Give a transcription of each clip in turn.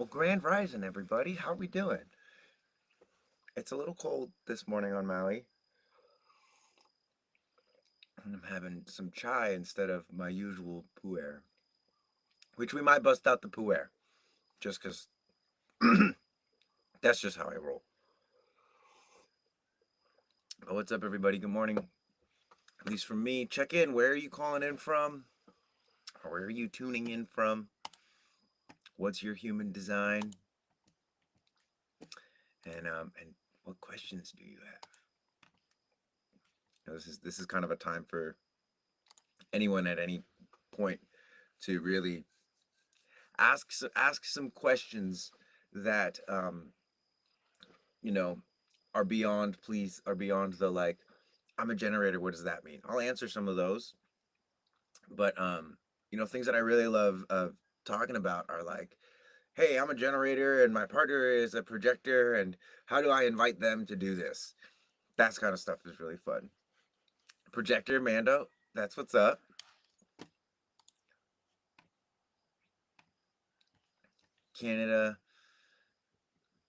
Well, grand rising, everybody. How we doing? It's a little cold this morning on Maui, and I'm having some chai instead of my usual pu'er, which we might bust out the pu'er, just because that's just how I roll. But what's up, everybody? Good morning. At least from me. Check in. Where are you calling in from? Or where are you tuning in from? What's your human design? And what questions do you have? This is kind of a time for anyone at any point to really ask some questions that you know are beyond the like, I'm a generator, what does that mean? I'll answer some of those, but things that I really love talking about are like, hey, I'm a generator and my partner is a projector, and how do I invite them to do this? That kind of stuff is really fun. Projector Mando, that's what's up. Canada,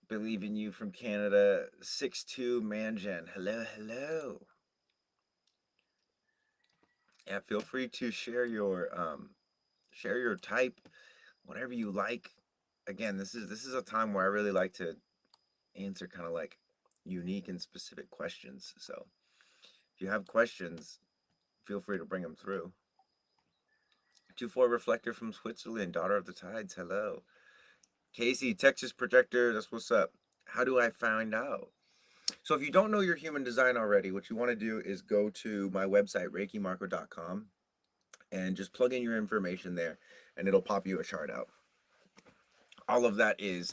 believe in you from Canada. 6'2" Manjan, hello. Yeah, feel free to share your type, whatever you like. Again, this is a time where I really like to answer kind of like unique and specific questions. So if you have questions, feel free to bring them through. 2-4 reflector from Switzerland, daughter of the tides, hello. Casey, Texas projector, that's what's up. How do I find out? So if you don't know your human design already, what you want to do is go to my website, reikimarco.com, and just plug in your information there, and it'll pop you a chart out. All of that is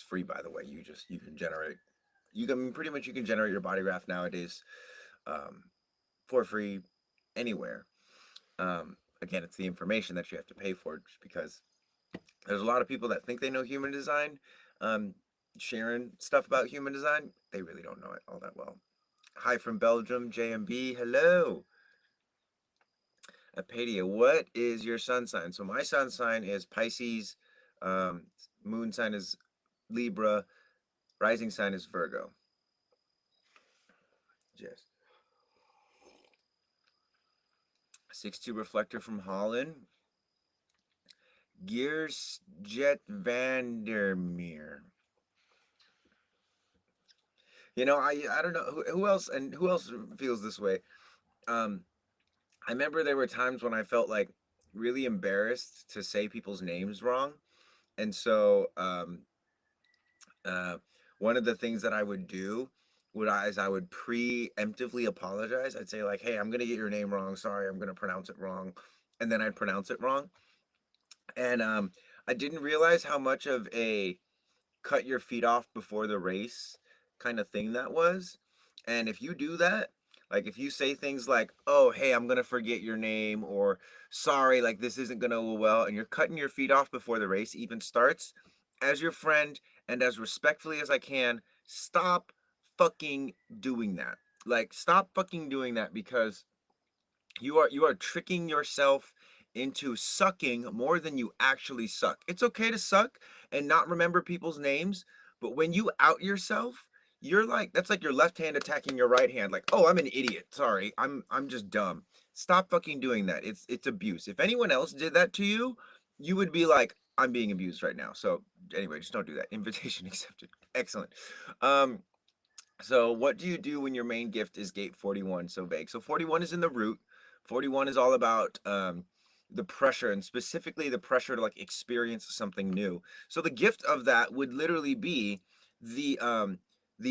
free, by the way. You can generate, you can generate your body graph nowadays for free anywhere. Again, it's the information that you have to pay for, just because there's a lot of people that think they know human design, sharing stuff about human design. They really don't know it all that well. Hi from Belgium, JMB, hello. Apadia, what is your sun sign? So my sun sign is Pisces, moon sign is Libra, rising sign is Virgo. Yes. 6'2" reflector from Holland. Gears Jet Vandermeer. I don't know who else feels this way. I remember there were times when I felt like really embarrassed to say people's names wrong, and so uh, one of the things that I would do is I would preemptively apologize. I'd say like, "Hey, I'm gonna get your name wrong. Sorry, I'm gonna pronounce it wrong," and then I'd pronounce it wrong. And I didn't realize how much of a cut your feet off before the race kind of thing that was. And if you do that, like if you say things like, "Oh, hey, I'm gonna forget your name," or "Sorry, like this isn't gonna go well," and you're cutting your feet off before the race even starts, as your friend and as respectfully as I can, stop fucking doing that. Like, stop fucking doing that, because you are tricking yourself into sucking more than you actually suck. It's okay to suck and not remember people's names, but when you out yourself, you're like, that's like your left hand attacking your right hand, like, "Oh, I'm an idiot. Sorry. I'm just dumb." Stop fucking doing that. It's abuse. If anyone else did that to you, you would be like, "I'm being abused right now." So anyway, just don't do that. Invitation accepted. Excellent. Um so what do you do when your main gift is gate 41? So vague. So 41 is in the root. 41 is all about the pressure, and specifically the pressure to like experience something new. So the gift of that would literally be the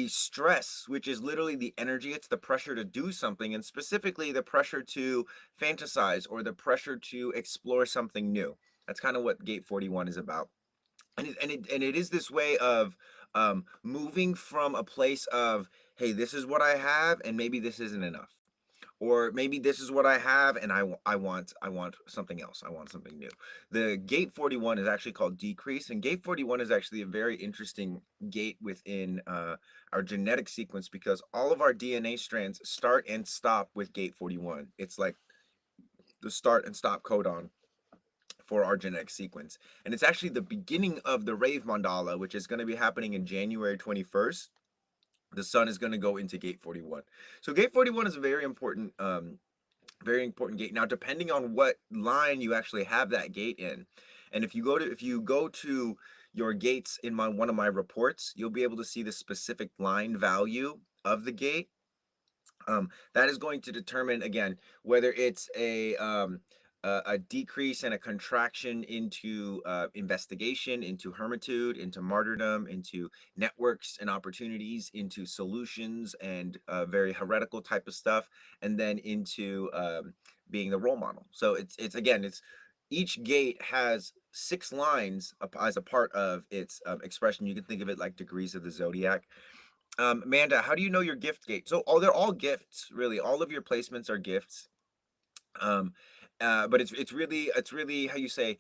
stress, which is literally the energy. It's the pressure to do something, and specifically the pressure to fantasize, or the pressure to explore something new. That's kind of what gate 41 is about. And it is this way of moving from a place of, hey, this is what I have, and maybe this isn't enough, or maybe this is what I have, and I want something else. I want something new. The gate 41 is actually called decrease, and gate 41 is actually a very interesting gate within our genetic sequence, because all of our DNA strands start and stop with gate 41. It's like the start and stop codon for our genetic sequence. And it's actually the beginning of the rave mandala, which is going to be happening in January 21st. The sun is going to go into gate 41. So gate 41 is a very important gate. Now, depending on what line you actually have that gate in, and if you go to your gates in one of my reports, you'll be able to see the specific line value of the gate. That is going to determine, again, whether it's a decrease and a contraction into investigation, into hermitude, into martyrdom, into networks and opportunities, into solutions and very heretical type of stuff, and then into being the role model. So it's again, it's each gate has 6 lines as a part of its expression. You can think of it like degrees of the zodiac. Amanda, how do you know your gift gate? So, they're all gifts, really. All of your placements are gifts. Um, but it's really how you say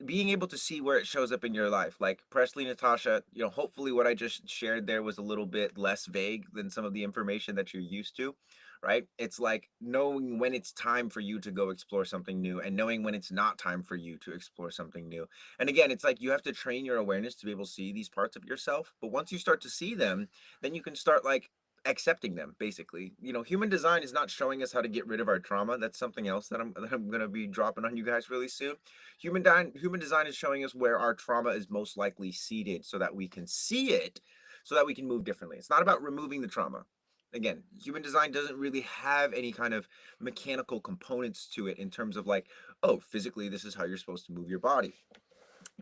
being able to see where it shows up in your life. Like Presley, Natasha, hopefully what I just shared there was a little bit less vague than some of the information that you're used to, right? It's like knowing when it's time for you to go explore something new and knowing when it's not time for you to explore something new. And again, it's like you have to train your awareness to be able to see these parts of yourself. But once you start to see them, then you can start like accepting them. Basically, human design is not showing us how to get rid of our trauma. That's something else that I'm going to be dropping on you guys really soon. Human design is showing us where our trauma is most likely seated so that we can see it, so that we can move differently. It's not about removing the trauma. Again, human design doesn't really have any kind of mechanical components to it in terms of like, oh, physically this is how you're supposed to move your body.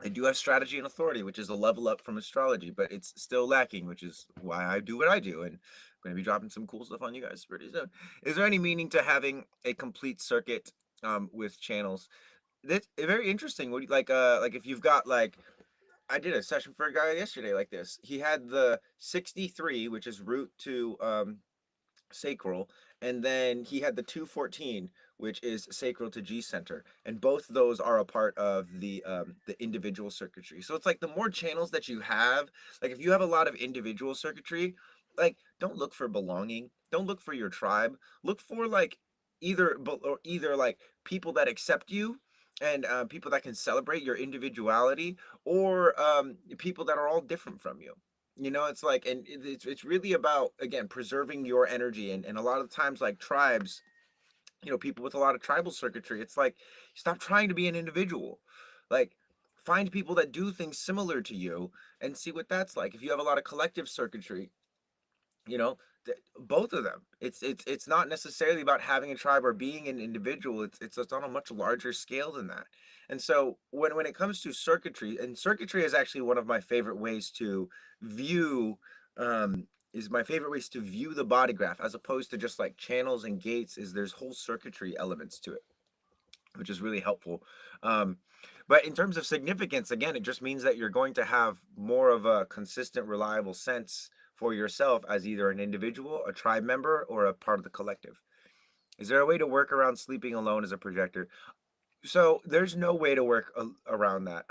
They do have strategy and authority, which is a level up from astrology, but it's still lacking, which is why I do what I do. And I'm going to be dropping some cool stuff on you guys pretty soon. Is there any meaning to having a complete circuit with channels? That's very interesting. What do you, like if you've got like I did a session for a guy yesterday like this. He had the 63, which is root to sacral, and then he had the 214, which is sacral to G center, and both those are a part of the individual circuitry. So it's like the more channels that you have, like if you have a lot of individual circuitry, like don't look for belonging, don't look for your tribe, look for like either like people that accept you and people that can celebrate your individuality, or people that are all different from you. It's like, and it's really about, again, preserving your energy. And a lot of times, like tribes, people with a lot of tribal circuitry, it's like, stop trying to be an individual. Like, find people that do things similar to you and see what that's like. If you have a lot of collective circuitry, you know both of them, it's not necessarily about having a tribe or being an individual. It's on a much larger scale than that. And so when it comes to circuitry, and circuitry is actually one of my favorite ways to view is my favorite ways to view the body graph, as opposed to just like channels and gates, is there's whole circuitry elements to it, which is really helpful. Um, but in terms of significance, again, it just means that you're going to have more of a consistent, reliable sense for yourself as either an individual, a tribe member, or a part of the collective. Is there a way to work around sleeping alone as a projector? So there's no way to work around that.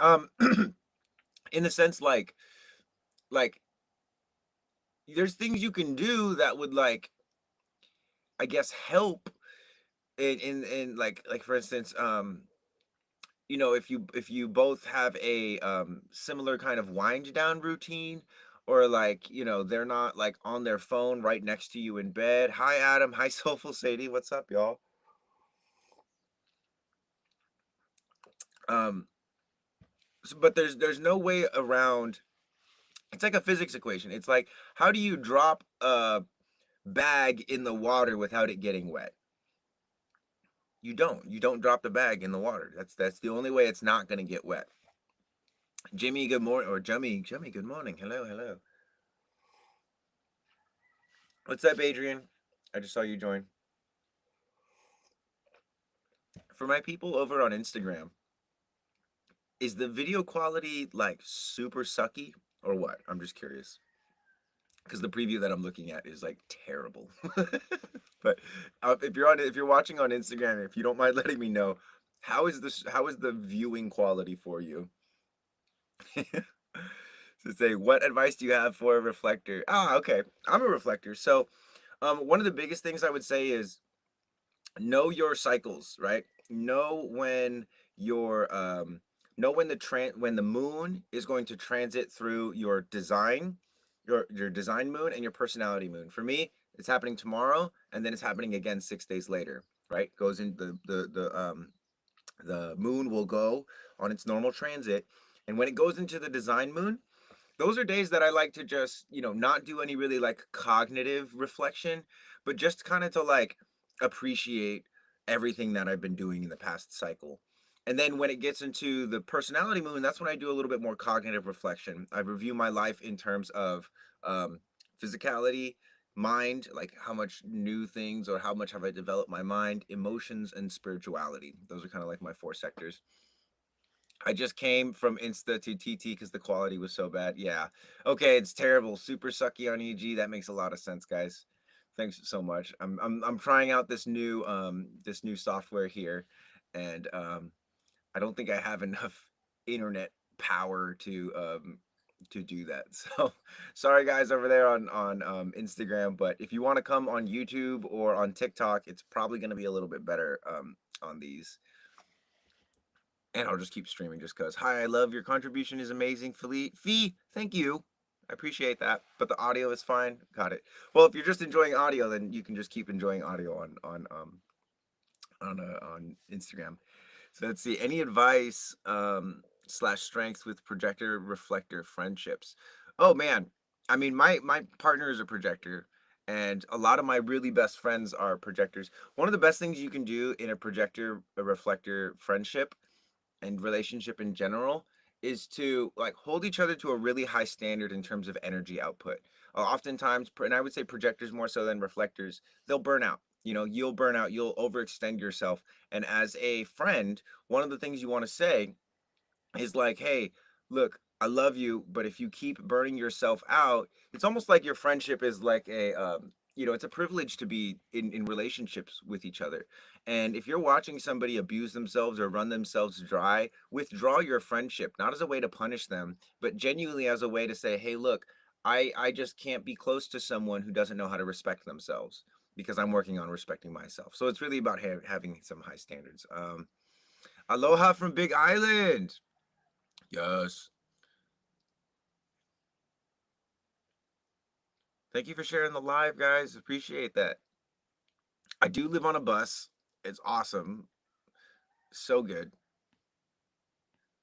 In the sense, like there's things you can do that would, like, I guess, help in like for instance, if you both have a similar kind of wind down routine, or like, they're not like on their phone right next to you in bed. Hi Adam, hi Soulful Sadie, what's up y'all? um but there's no way around. It's like a physics equation. It's like, how do you drop a bag in the water without it getting wet? You don't drop the bag in the water. That's the only way it's not going to get wet. Jimmy, good morning. Or Jummy, good morning. Hello. What's up, Adrian? I just saw you join. For my people over on Instagram, is the video quality like super sucky or what? I'm just curious, because the preview that I'm looking at is like terrible. But if you're watching on Instagram, if you don't mind letting me know, how is the viewing quality for you? To say, what advice do you have for a reflector? Okay, I'm a reflector. So one of the biggest things I would say is know your cycles, right? Know when your know when the moon is going to transit through your design, your design moon and your personality moon. For me, it's happening tomorrow, and then it's happening again 6 days later. Right? Goes in the moon will go on its normal transit, and when it goes into the design moon, those are days that I like to just, not do any really like cognitive reflection, but just kind of to like appreciate everything that I've been doing in the past cycle. And then when it gets into the personality moon, that's when I do a little bit more cognitive reflection. I review my life in terms of um, physicality, mind, like how much new things or how much have I developed my mind, emotions, and spirituality. Those are kind of like my four sectors. I just came from Insta to TT because the quality was so bad. Yeah. Okay, it's terrible. Super sucky on EG. That makes a lot of sense, guys. Thanks so much. I'm trying out this new software here, and I don't think I have enough internet power to do that. So sorry guys over there on Instagram, but if you want to come on YouTube or on TikTok, it's probably going to be a little bit better on these, and I'll just keep streaming just because. Hi, I love your contribution is amazing, Fee. Thank you. I appreciate that. But the audio is fine. Got it. Well, if you're just enjoying audio, then you can just keep enjoying audio on Instagram. So let's see. Any advice slash strengths with projector reflector friendships? Oh man, I mean my partner is a projector, and a lot of my really best friends are projectors. One of the best things you can do in a projector a reflector friendship and relationship in general is to like hold each other to a really high standard in terms of energy output. Oftentimes, and I would say projectors more so than reflectors, they'll burn out. You'll burn out, you'll overextend yourself. And as a friend, one of the things you want to say is like, hey, look, I love you, but if you keep burning yourself out, it's almost like your friendship is like it's a privilege to be in relationships with each other. And if you're watching somebody abuse themselves or run themselves dry, withdraw your friendship, not as a way to punish them, but genuinely as a way to say, hey, look, I just can't be close to someone who doesn't know how to respect themselves because I'm working on respecting myself. So it's really about having some high standards. Aloha from Big Island. Yes. Thank you for sharing the live, guys. Appreciate that. I do live on a bus. It's awesome. So good.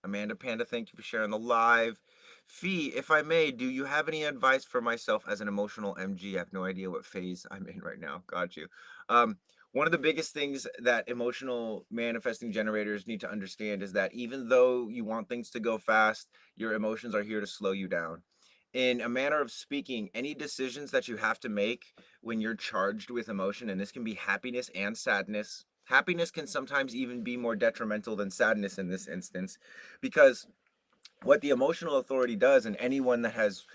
Amanda Panda, thank you for sharing the live. Fee, if I may, do you have any advice for myself as an emotional MG? I have no idea what phase I'm in right now. Got you. Um, one of the biggest things that emotional manifesting generators need to understand is that even though you want things to go fast, your emotions are here to slow you down. In a manner of speaking, any decisions that you have to make when you're charged with emotion, and this can be happiness and sadness. Happiness can sometimes even be more detrimental than sadness in this instance, because what the emotional authority does, and anyone that has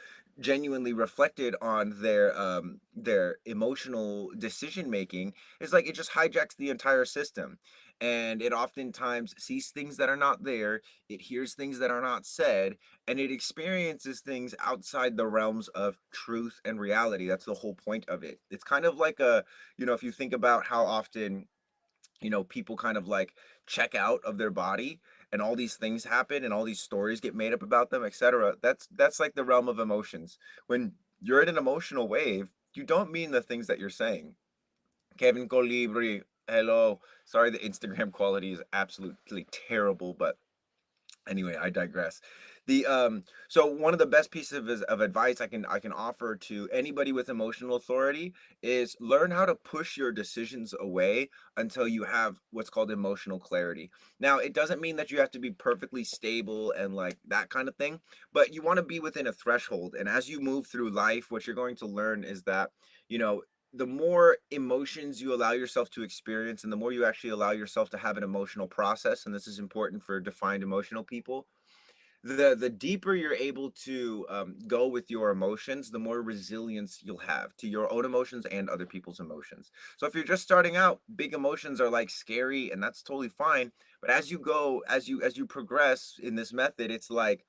genuinely reflected on their emotional decision making, is like it just hijacks the entire system, and it oftentimes sees things that are not there, it hears things that are not said, and it experiences things outside the realms of truth and reality. That's the whole point of it. It's kind of like if you think about how often people kind of like check out of their body, and all these things happen and all these stories get made up about them, etc. That's like the realm of emotions. When you're in an emotional wave, you don't mean the things that you're saying. Kevin Colibri, hello. Sorry, the Instagram quality is absolutely terrible, but anyway, I digress. The So one of the best pieces of advice I can offer to anybody with emotional authority is learn how to push your decisions away until you have what's called emotional clarity. Now, it doesn't mean that you have to be perfectly stable and like that kind of thing, but you want to be within a threshold. And as you move through life, what you're going to learn is that, you know, the more emotions you allow yourself to experience, and the more you actually allow yourself to have an emotional process, and this is important for defined emotional people, the deeper you're able to go with your emotions, the more resilience you'll have to your own emotions and other people's emotions. So if you're just starting out, big emotions are like scary, and that's totally fine. But as you go, as you progress in this method, it's like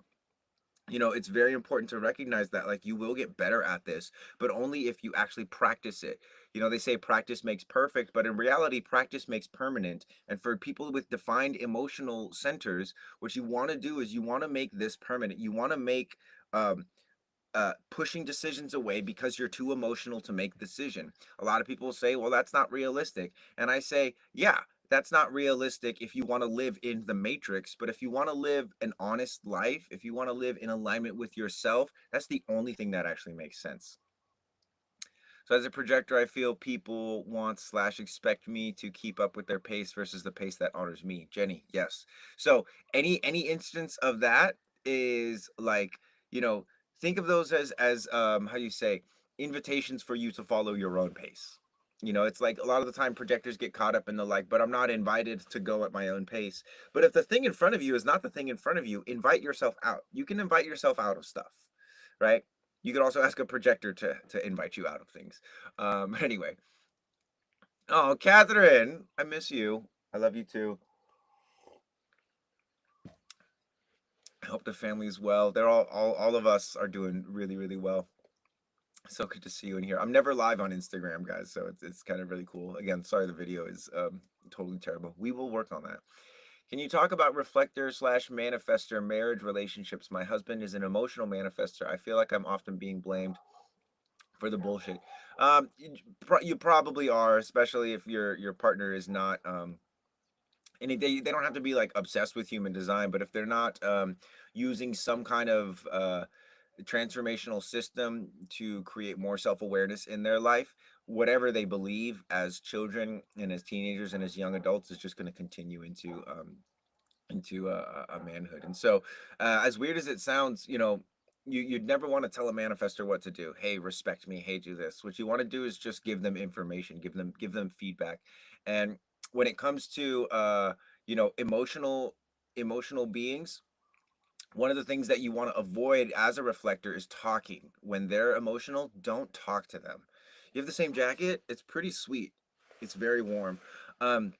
It's very important to recognize that, like, you will get better at this, but only if you actually practice it. They say practice makes perfect, but in reality, practice makes permanent. And for people with defined emotional centers, what you want to do is you want to make this permanent. You want to make um, pushing decisions away because you're too emotional to make a decision. A lot of people say, well, that's not realistic. And I say, yeah, that's not realistic if you want to live in the matrix. But if you want to live an honest life, if you want to live in alignment with yourself, that's the only thing that actually makes sense. So as a projector, I feel people want slash expect me to keep up with their pace versus the pace that honors me. Jenny, yes. So any instance of that is like, you know, think of those as how you say, invitations for you to follow your own pace. It's like a lot of the time projectors get caught up in the like, but I'm not invited to go at my own pace. But if the thing in front of you is not the thing in front of you, invite yourself out. You can invite yourself out of stuff, right? You could also ask a projector to invite you out of things. Anyway. Oh, Catherine, I miss you. I love you too. I hope the family's well. They're all of us are doing really, really well. So good to see you in here. I'm never live on Instagram, guys, so it's kind of really cool. Again, sorry the video is totally terrible. We will work on that. Can you talk about reflector slash manifester marriage relationships? My husband is an emotional manifester. I feel like I'm often being blamed for the bullshit. You probably are, especially if your partner is not and they don't have to be like obsessed with human design, but if they're not using some kind of transformational system to create more self-awareness in their life, whatever they believe as children and as teenagers and as young adults is just going to continue into a manhood. And so, as weird as it sounds, you'd never want to tell a manifestor what to do. Hey, respect me. Hey, do this. What you want to do is just give them information, give them feedback. And when it comes to emotional beings, one of the things that you want to avoid as a reflector is talking. When they're emotional, don't talk to them. You have the same jacket. It's pretty sweet. It's very warm. Um,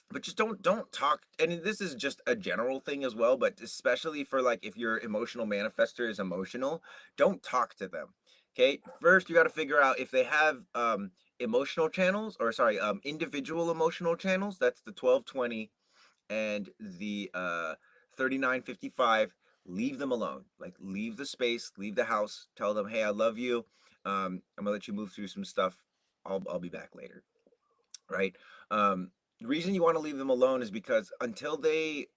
but just don't talk, and this is just a general thing as well, but especially for like if your emotional manifester is emotional, don't talk to them. Okay, first you got to figure out if they have emotional channels, or sorry, individual emotional channels. That's the 1220 and the 3955. Leave them alone. Like, leave the space, leave the house, tell them, hey, I love you. I'm gonna let you move through some stuff. I'll be back later, right? The reason you want to leave them alone is because until they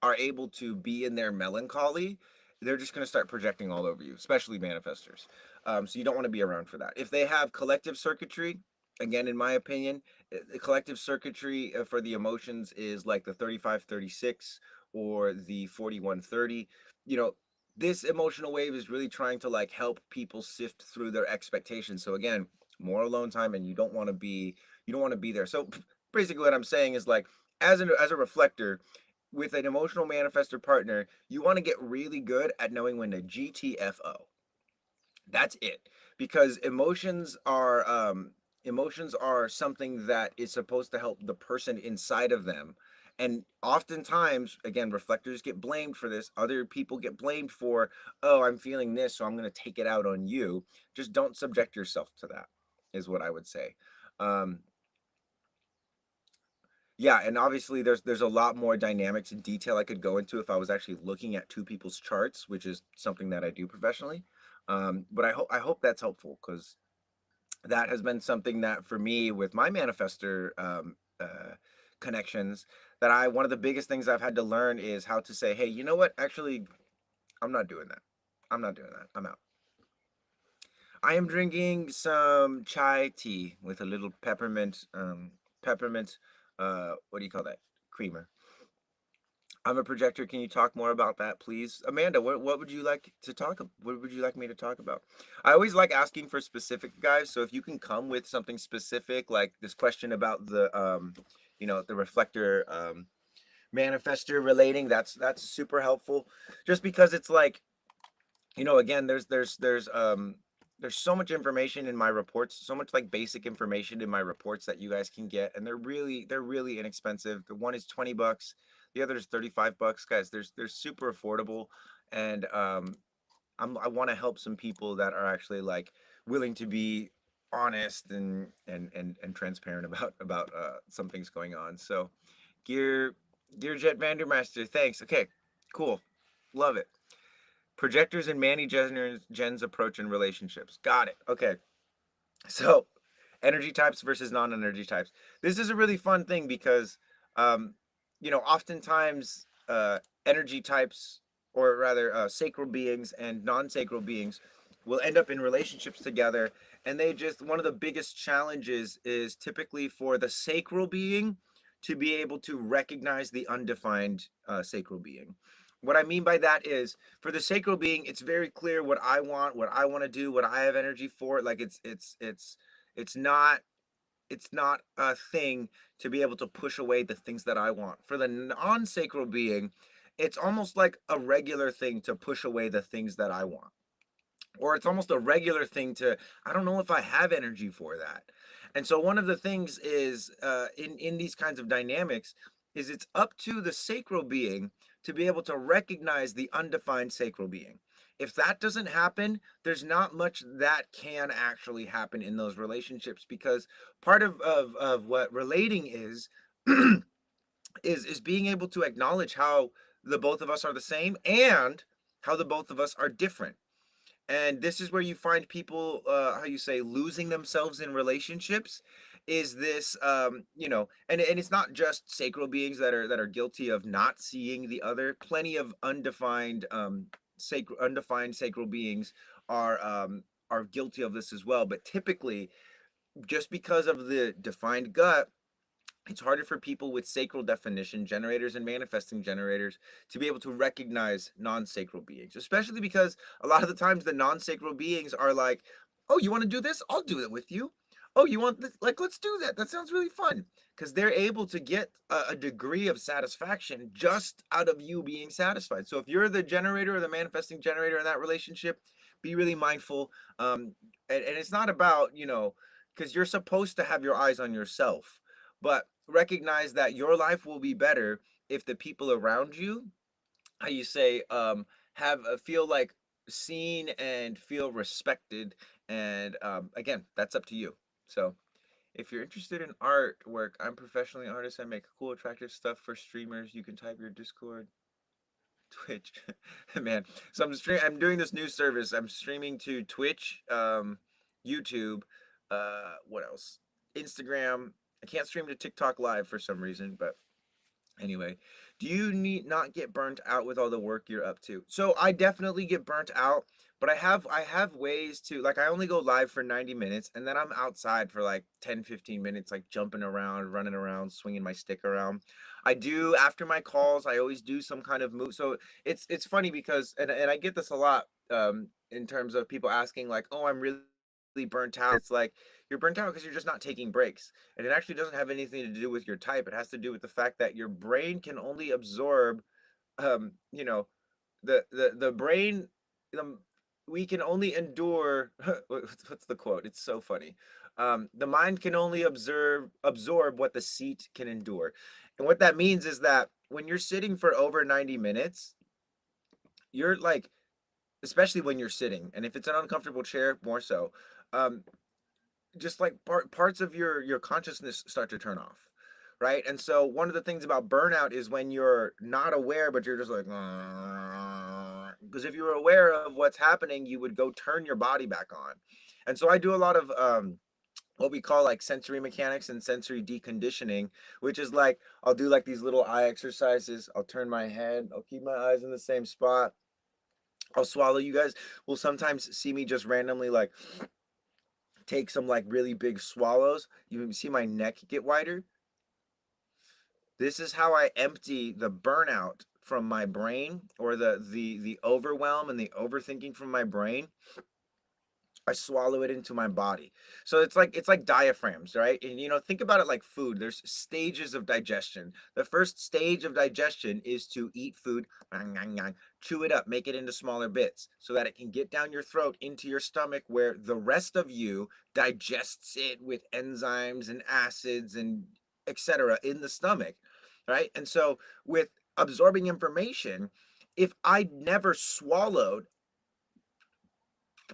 are able to be in their melancholy, they're just going to start projecting all over you, especially manifestors. So you don't want to be around for that. If they have collective circuitry, again, in my opinion, the collective circuitry for the emotions is like the 3536 or the 4130. You know, this emotional wave is really trying to like help people sift through their expectations. So again, more alone time, and you don't want to be there. So basically what I'm saying is like, as a reflector with an emotional manifestor partner, you want to get really good at knowing when to GTFO. That's it. Because emotions are something that is supposed to help the person inside of them. And oftentimes, again, reflectors get blamed for this. Other people get blamed for, oh, I'm feeling this, so I'm going to take it out on you. Just don't subject yourself to that, is what I would say. Um, Yeah, and obviously there's a lot more dynamics and detail I could go into if I was actually looking at two people's charts, which is something that I do professionally. But I hope that's helpful, because that has been something that for me with my manifester connections, that I one of the biggest things I've had to learn is how to say, hey, you know what? Actually, I'm not doing that. I'm not doing that. I'm out. I am drinking some chai tea with a little peppermint, what do you call that? Creamer. I'm a projector. Can you talk more about that, please? Amanda, what would you like to what would you like me to talk about? I always like asking for specific, guys, so if you can come with something specific, like this question about the reflector manifestor relating, that's super helpful. Just because it's like, again, there's so much information in my reports, so much like basic information in my reports that you guys can get, and they're really inexpensive. The one is $20, the other is $35, guys. They're super affordable, and I want to help some people that are actually like willing to be honest and transparent about some things going on. So, Gear Gear Jet Vandermaster, thanks. Okay, cool, love it. Projectors and Manny Jen's approach in relationships. Got it. Okay, so energy types versus non-energy types. This is a really fun thing because, um, oftentimes energy types, or rather sacral beings and non-sacral beings, will end up in relationships together, and they just one of the biggest challenges is typically for the sacral being to be able to recognize the undefined sacral being. What I mean by that is, for the sacral being, it's very clear what I want to do, what I have energy for. Like it's not it's not a thing to be able to push away the things that I want. For the non-sacral being, it's almost like a regular thing to push away the things that I want. Or it's almost a regular thing to, I don't know if I have energy for that. And so one of the things is, in these kinds of dynamics, is it's up to the sacral being to be able to recognize the undefined sacral being. If that doesn't happen, there's not much that can actually happen in those relationships, because part of what relating is is being able to acknowledge how the both of us are the same and how the both of us are different. And this is where you find people, how you say, losing themselves in relationships. Is this, and it's not just sacral beings that are guilty of not seeing the other. Plenty of undefined sacral beings are guilty of this as well. But typically, just because of the defined gut, it's harder for people with sacral definition generators and manifesting generators to be able to recognize non-sacral beings, especially because a lot of the times the non-sacral beings are like, oh, you want to do this, I'll do it with you. Oh, you want this, like, let's do that, that sounds really fun. Because they're able to get a degree of satisfaction just out of you being satisfied. So if you're the generator or the manifesting generator in that relationship, be really mindful. And it's not about, because you're supposed to have your eyes on yourself, but recognize that your life will be better if the people around you, how you say, have feel like seen and feel respected. And again, that's up to you. So if you're interested in artwork, I'm professionally an artist. I make cool, attractive stuff for streamers. You can type your Discord, Twitch, man. So I'm doing this new service. I'm streaming to Twitch, YouTube, what else? Instagram. I can't stream to TikTok live for some reason, but anyway, do you need not get burnt out with all the work you're up to? So I definitely get burnt out, but I have ways to, like, I only go live for 90 minutes, and then I'm outside for like 10, 15 minutes, like jumping around, running around, swinging my stick around. I do, after my calls, I always do some kind of move. So it's funny because, and I get this a lot, in terms of people asking like, "Oh, I'm really burnt out." It's like, you're burnt out because you're just not taking breaks. And it actually doesn't have anything to do with your type. It has to do with the fact that your brain can only absorb, um, you know, the brain, the, we can only endure. What's the quote? It's so funny. The mind can only absorb what the seat can endure. And what that means is that when you're sitting for over 90 minutes, you're like, especially when you're sitting, and if it's an uncomfortable chair, more so. Um, just like parts of your consciousness start to turn off, right? And so one of the things about burnout is when you're not aware, but you're just like, because if you were aware of what's happening, you would go turn your body back on. And so I do a lot of what we call like sensory mechanics and sensory deconditioning, which is like, I'll do like these little eye exercises. I'll turn my head, I'll keep my eyes in the same spot, I'll swallow. You guys will sometimes see me just randomly like take some like really big swallows. You see my neck get wider. This is how I empty the burnout from my brain, or the overwhelm and the overthinking from my brain. I swallow it into my body. So it's like diaphragms, right? And think about it like food. There's stages of digestion. The first stage of digestion is to eat food, chew it up, make it into smaller bits so that it can get down your throat into your stomach, where the rest of you digests it with enzymes and acids and etc. in the stomach, right? And so with absorbing information, if I never swallowed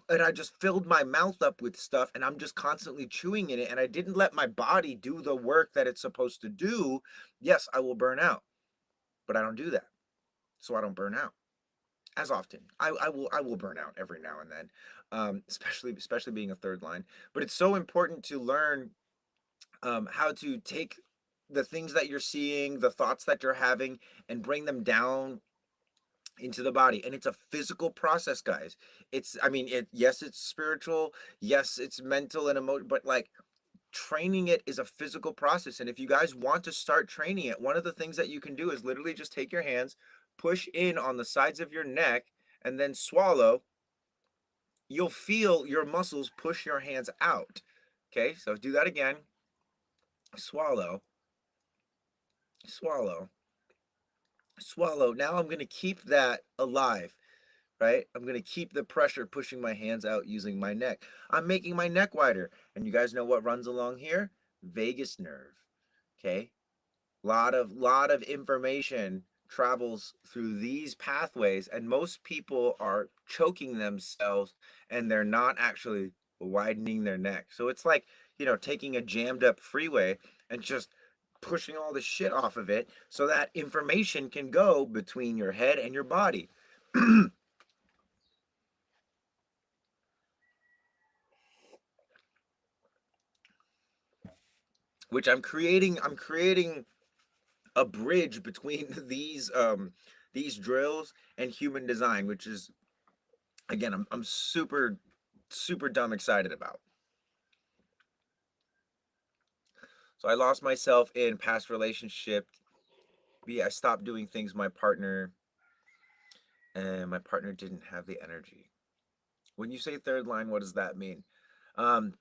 I just filled my mouth up with stuff and I'm just constantly chewing in it and I didn't let my body do the work that it's supposed to do, yes, I will burn out. But I don't do that. So I don't burn out as often. I will burn out every now and then, especially being a third line. But it's so important to learn how to take the things that you're seeing, the thoughts that you're having, and bring them down into the body. And it's a physical process, guys. I mean, yes, it's spiritual, yes, it's mental and emotional, but like training it is a physical process. And if you guys want to start training it, one of the things that you can do is literally just take your hands, push in on the sides of your neck, and then swallow. You'll feel your muscles push your hands out. Okay, so do that again. Swallow, swallow, swallow. Now I'm going to keep that alive, right? I'm going to keep the pressure pushing my hands out using my neck. I'm making my neck wider. And you guys know what runs along here? Vagus nerve. Okay? Lot of information travels through these pathways and most people are choking themselves and they're not actually widening their neck. So it's like, taking a jammed up freeway and just pushing all the shit off of it so that information can go between your head and your body. Which I'm creating a bridge between these drills and human design, which is, again, I'm super dumb excited about. So I lost myself in past relationship. I stopped doing things my partner, and my partner didn't have the energy. When you say third line, what does that mean? Um,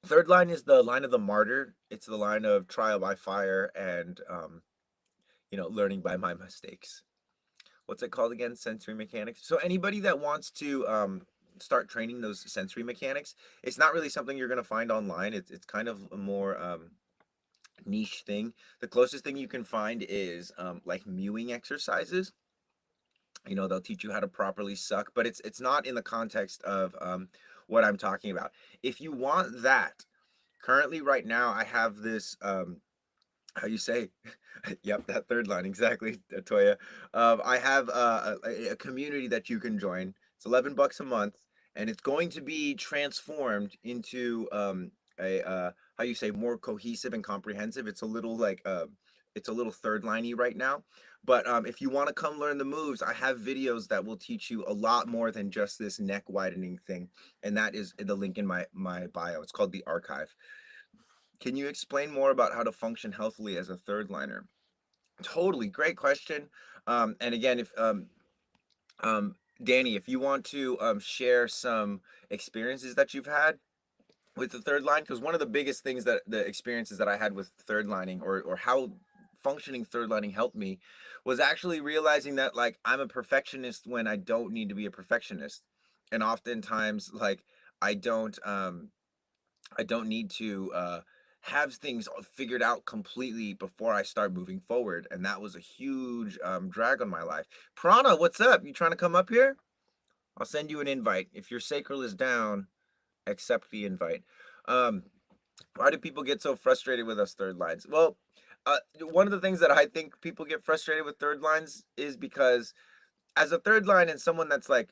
Third line is the line of the martyr. It's the line of trial by fire and learning by my mistakes. What's it called again? Sensory mechanics. So anybody that wants to start training those sensory mechanics, it's not really something you're gonna find online. It's kind of a more niche thing. The closest thing you can find is like mewing exercises. They'll teach you how to properly suck, but it's not in the context of what I'm talking about. If you want that, currently right now I have this how you say yep, that third line exactly, Toya. I have a community that you can join. It's $11 a month and it's going to be transformed into a how you say, more cohesive and comprehensive. It's a little like it's a little third liney right now, but if you want to come learn the moves, I have videos that will teach you a lot more than just this neck widening thing, and that is the link in my bio. It's called the archive. Can you explain more about how to function healthily as a third liner? Totally, great question. And again, if um, Danny, if you want to share some experiences that you've had with the third line, because one of the biggest things that the experiences that I had with third lining, or how functioning third lining helped me, was actually realizing that like I'm a perfectionist when I don't need to be a perfectionist, and oftentimes like I don't um I don't need to have things figured out completely before I start moving forward. And that was a huge drag on my life. Prana, what's up? You trying to come up here? I'll send you an invite. If your sacral is down, accept the invite. Um, why do people get so frustrated with us third lines? Well, one of the things that I think people get frustrated with third lines is because as a third line and someone that's like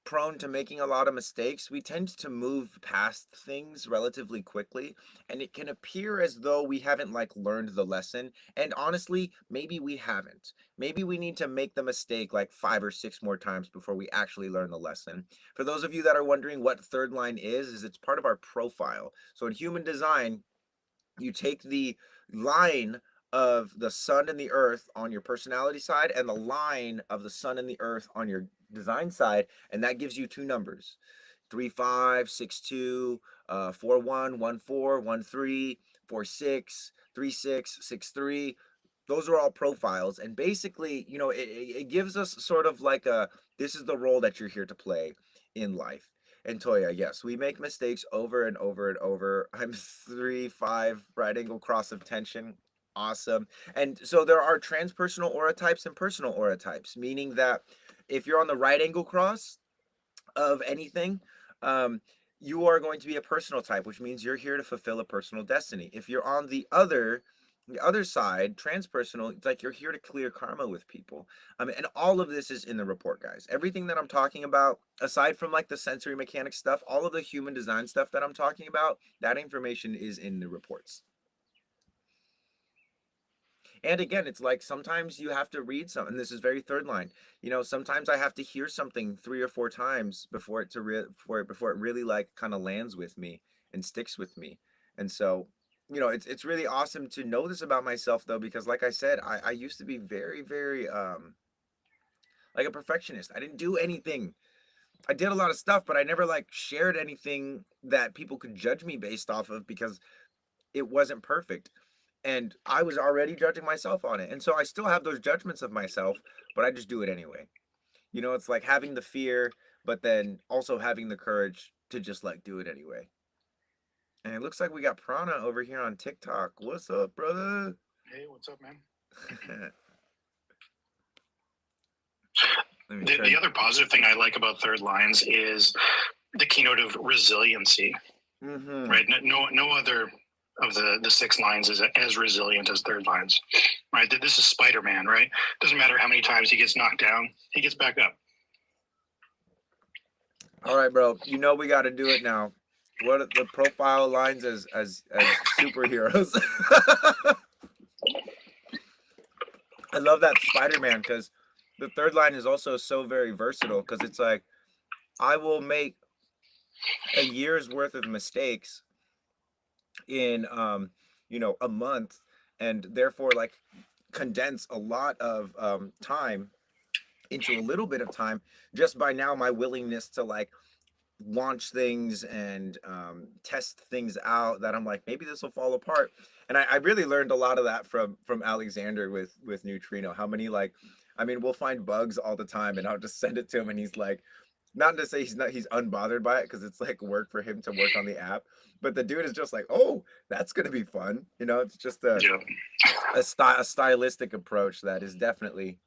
prone to making a lot of mistakes, we tend to move past things relatively quickly, and it can appear as though we haven't like learned the lesson. And honestly, maybe we haven't. Maybe we need to make the mistake like 5 or 6 more times before we actually learn the lesson. For those of you that are wondering what third line is it's part of our profile. So in human design, you take the line of the sun and the earth on your personality side and the line of the sun and the earth on your design side, and that gives you two numbers: 3 5 6 2, 4 1 1 4 1 3, 4 6 3 6 6 3. Those are all profiles, and basically, it gives us sort of like a, this is the role that you're here to play in life. And Toya, yes, we make mistakes over and over and over. I'm 3 5 right angle cross of tension. Awesome. And so there are transpersonal aura types and personal aura types, meaning that if you're on the right angle cross of anything, um, you are going to be a personal type, which means you're here to fulfill a personal destiny. If you're on the other side, transpersonal, it's like you're here to clear karma with people. And all of this is in the report, guys. Everything that I'm talking about, aside from like the sensory mechanics stuff, all of the human design stuff that I'm talking about, that information is in the reports. And again, it's like sometimes you have to read something. This is very third line. Sometimes I have to hear something 3 or 4 times before it really like kind of lands with me and sticks with me. And so, it's really awesome to know this about myself though, because like I said, I used to be very, very like a perfectionist. I didn't do anything. I did a lot of stuff, but I never like shared anything that people could judge me based off of because it wasn't perfect. And I was already judging myself on it. And so I still have those judgments of myself, but I just do it anyway. It's like having the fear, but then also having the courage to just like do it anyway. And it looks like we got Prana over here on TikTok. What's up, brother? Hey, what's up, man? The other positive thing I like about third lines is the keynote of resiliency. Right? No other of the 6 lines is as resilient as third lines. Right? This is Spider-Man, right? Doesn't matter how many times he gets knocked down, he gets back up. All right, bro. We got to do it now. What are the profile lines as superheroes? I love that Spider-Man because the third line is also so very versatile because it's like I will make a year's worth of mistakes in a month, and therefore like condense a lot of time into a little bit of time just by now my willingness to like launch things and test things out that I'm like, maybe this will fall apart. And I really learned a lot of that from Alexander with Neutrino. How many like, we'll find bugs all the time and I'll just send it to him and he's like, not to say he's unbothered by it because it's like work for him to work on the app, but the dude is just like, oh, that's gonna be fun. It's just a stylistic approach that is definitely,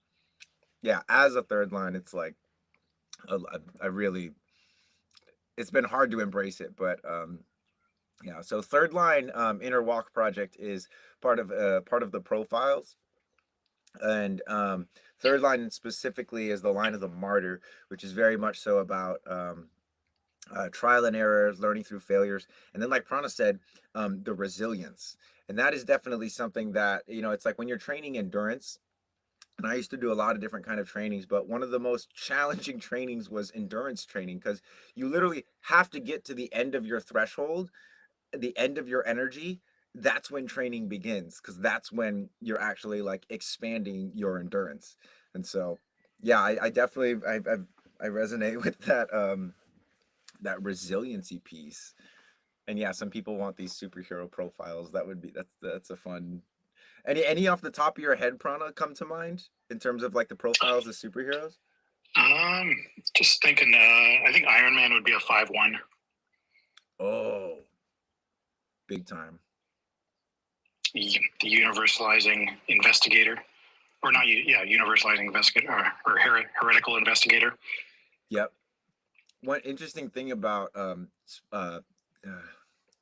yeah, as a third line, it's like I really, it's been hard to embrace it, but yeah. So third line inner walk project is part of the profiles, and third line specifically is the line of the martyr, which is very much so about trial and error, learning through failures, and then like Prana said, the resilience, and that is definitely something that it's like when you're training endurance. And I used to do a lot of different kind of trainings, but one of the most challenging trainings was endurance training because you literally have to get to the end of your threshold, the end of your energy. That's when training begins because that's when you're actually like expanding your endurance. And so, yeah, I definitely I resonate with that resiliency piece. And yeah, some people want these superhero profiles. That's a fun. Any off the top of your head, Prana, come to mind in terms of like the profiles of superheroes? Just thinking. I think Iron Man would be a 5-1. Oh, big time. The universalizing investigator, or not? Yeah, universalizing investigator or heretical investigator. Yep. One interesting thing about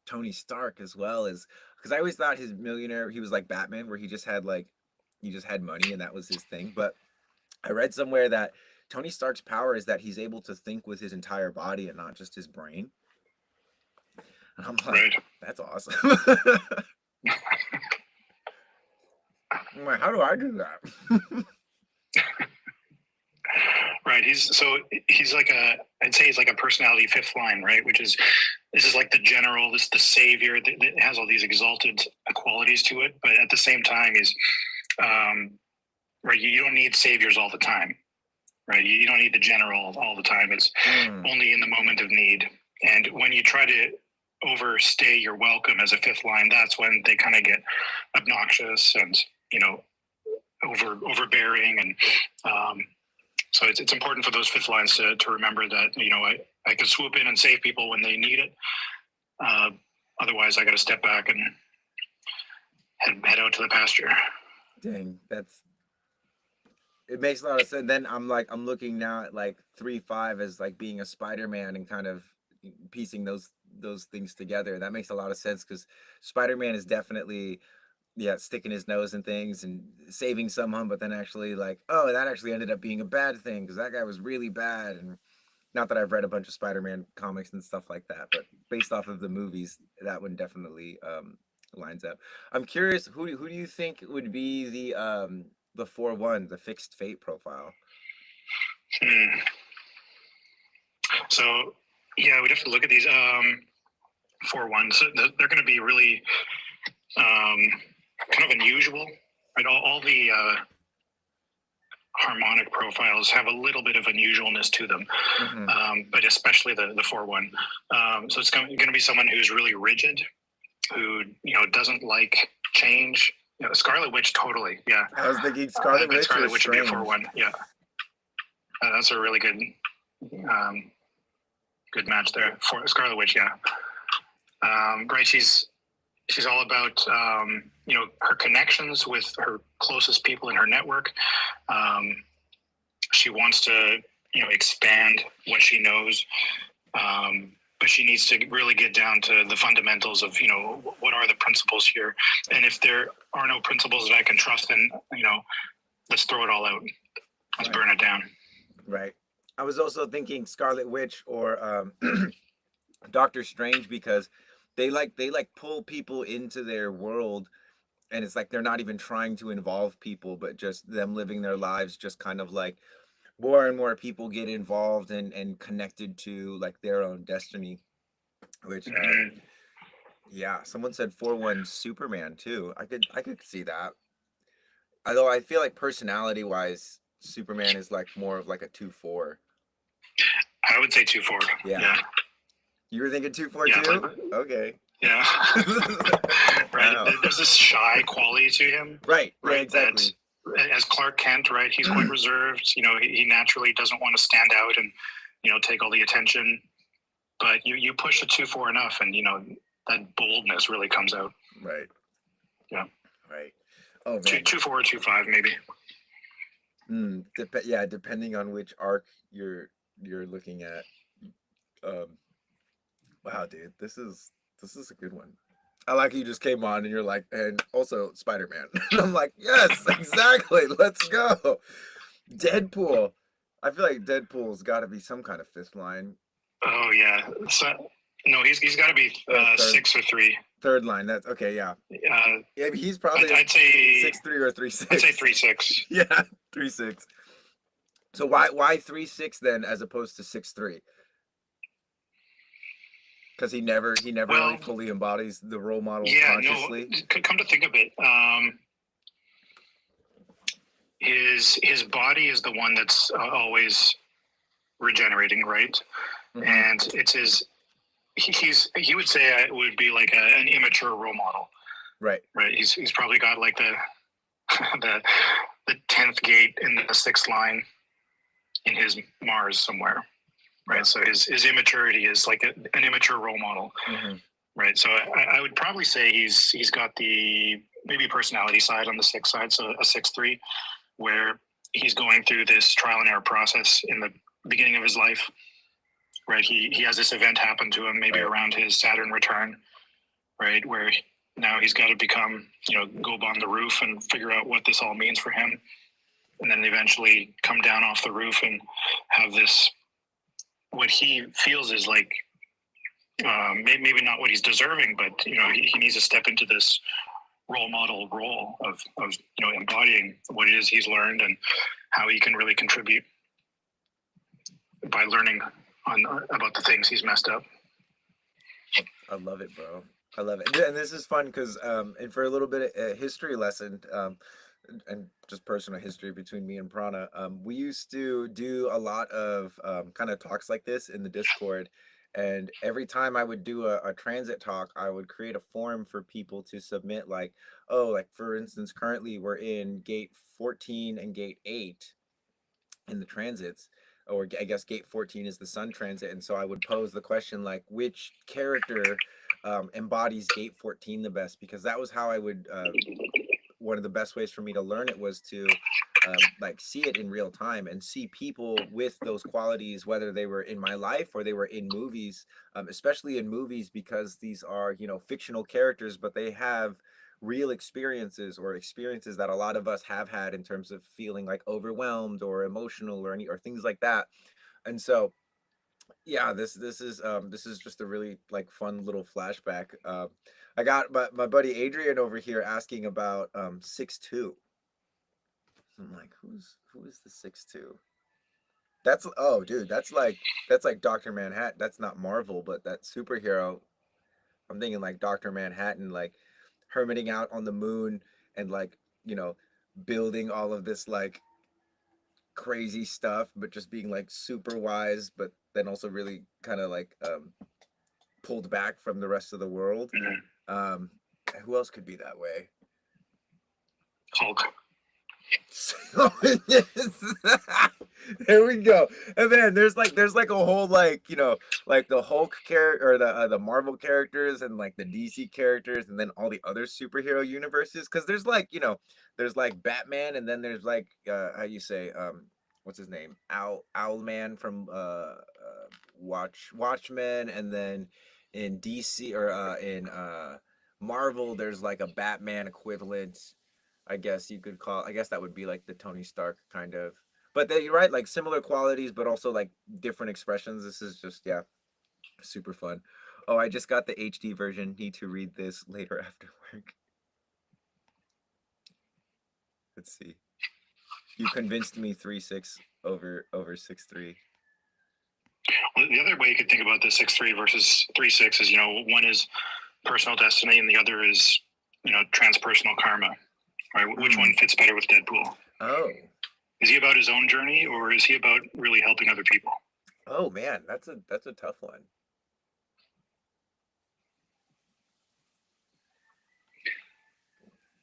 Tony Stark as well is because I always thought his millionaire, he was like Batman, where he just had money and that was his thing. But I read somewhere that Tony Stark's power is that he's able to think with his entire body and not just his brain. And I'm like, right. That's awesome. I'm like, how do I do that? Right. He's like I'd say he's like a personality 5th line, right? This is like the general, this the savior that has all these exalted qualities to it, but at the same time is, right. You don't need saviors all the time, right? You don't need the general all the time. It's only in the moment of need. And when you try to overstay your welcome as a 5th line, that's when they kind of get obnoxious and, overbearing. And, so it's important for those 5th lines to remember that, I can swoop in and save people when they need it. Otherwise, I got to step back and head out to the pasture. Dang, it makes a lot of sense. Then I'm looking now at like 3-5 as like being a Spider-Man and kind of, piecing those things together. That makes a lot of sense because Spider-Man is definitely sticking his nose in things and saving someone, but then actually like, oh, that actually ended up being a bad thing because that guy was really bad. And not that I've read a bunch of Spider-Man comics and stuff like that, but based off of the movies, that one definitely lines up. I'm curious, who do you think would be the 4-1, the fixed fate profile? So yeah, we'd have to look at these 4-1. So they're going to be really kind of unusual, right? All the harmonic profiles have a little bit of unusualness to them, but especially the 4-1. So it's going to be someone who's really rigid, who doesn't like change. Scarlet Witch, totally. Yeah, I was thinking Scarlet Witch. Scarlet Witch would be a 4-1. Yeah, that's a really good good match there for Scarlet Witch. Yeah, right. She's all about her connections with her closest people in her network. She wants to expand what she knows, but she needs to really get down to the fundamentals of what are the principles here, and if there are no principles that I can trust, then let's throw it all out. Let's burn it down. Right. I was also thinking Scarlet Witch or Doctor Strange because they pull people into their world, and it's like they're not even trying to involve people, but just them living their lives, just kind of like more and more people get involved and connected to like their own destiny. Which yeah, someone said 4-1 Superman too. I could see that. Although I feel like personality wise, Superman is like more of like a 2-4. I would say 2-4. Yeah. You were thinking 2-4 too? Okay. Yeah. Right. Wow. There's this shy quality to him. Right. Yeah, exactly. As Clark Kent, right? He's quite reserved. He naturally doesn't want to stand out and take all the attention. But you push the 2-4 enough, and that boldness really comes out. Right. Yeah. Right. Oh man. 2-4 or 2-5 maybe. Yeah, depending on which arc you're looking at. Wow, dude, this is a good one. I like you just came on and you're like, and also Spider-Man. And I'm like, yes, exactly. Let's go. Deadpool. I feel like Deadpool's got to be some kind of fifth line. Oh yeah. So, no, he's got to be 6 or 3. Third line. That's okay. Yeah. Yeah, he's probably. I'd say 6-3 or 3-6. I'd say 3-6. Yeah, 3-6. So why 3-6 then, as opposed to 6-3? Because he never really fully embodies the role model consciously. No, come to think of it, his body is the one that's always regenerating, right? And it's he would say it would be like an immature role model, right? He's probably got like the 10th gate in the 6th line in his Mars somewhere. Right, so his immaturity is like an immature role model, right? So I would probably say he's got the maybe personality side on the 6 side, so a 6-3, where he's going through this trial and error process in the beginning of his life, right? He has this event happen to him maybe around his Saturn return, right, where now he's got to become go up on the roof and figure out what this all means for him, and then eventually come down off the roof and have this. What he feels is like maybe not what he's deserving, but he needs to step into this role model role of embodying what it is he's learned and how he can really contribute by learning about the things he's messed up. I love it, bro. I love it, and this is fun because and for a little bit of a history lesson. And just personal history between me and Prana, we used to do a lot of kind of talks like this in the Discord, and every time I would do a transit talk, I would create a form for people to submit, like, oh, like for instance, currently we're in gate 14 and gate 8 in the transits, or I guess gate 14 is the sun transit, and so I would pose the question like, which character embodies gate 14 the best, because that was how I would one of the best ways for me to learn it was to like see it in real time and see people with those qualities, whether they were in my life or they were in movies, especially in movies, because these are, you know, fictional characters, but they have real experiences, or experiences that a lot of us have had in terms of feeling like overwhelmed or emotional or any or things like that. And so yeah, this is just a really like fun little flashback. I got my buddy Adrian over here asking about 6'2". I'm like, who is the 6'2"? That's, oh dude, that's like Dr. Manhattan. That's not Marvel, but that superhero. I'm thinking like Dr. Manhattan, like hermiting out on the moon and like, you know, building all of this like crazy stuff, but just being like super wise, but then also really kind of like pulled back from the rest of the world. Mm-hmm. Who else could be that way? Hulk. So, there we go. And then there's like a whole like, you know, like the Hulk character, or the Marvel characters, and like the DC characters, and then all the other superhero universes, because there's like, you know, there's like Batman, and then there's like how you say, what's his name, Owlman from Watchmen, and then in DC, or in Marvel, there's like a Batman equivalent, I guess you could call. I guess that would be like the Tony Stark kind of. But you're right, like similar qualities, but also like different expressions. This is just, yeah, super fun. Oh, I just got the HD version. Need to read this later after work. Let's see. You convinced me 3-6 over 6-3. Well, the other way you could think about the 6-3 versus 3-6 is, you know, one is personal destiny and the other is, you know, transpersonal karma. Right? Which one fits better with Deadpool? Oh. Is he about his own journey, or is he about really helping other people? Oh man, that's a tough one.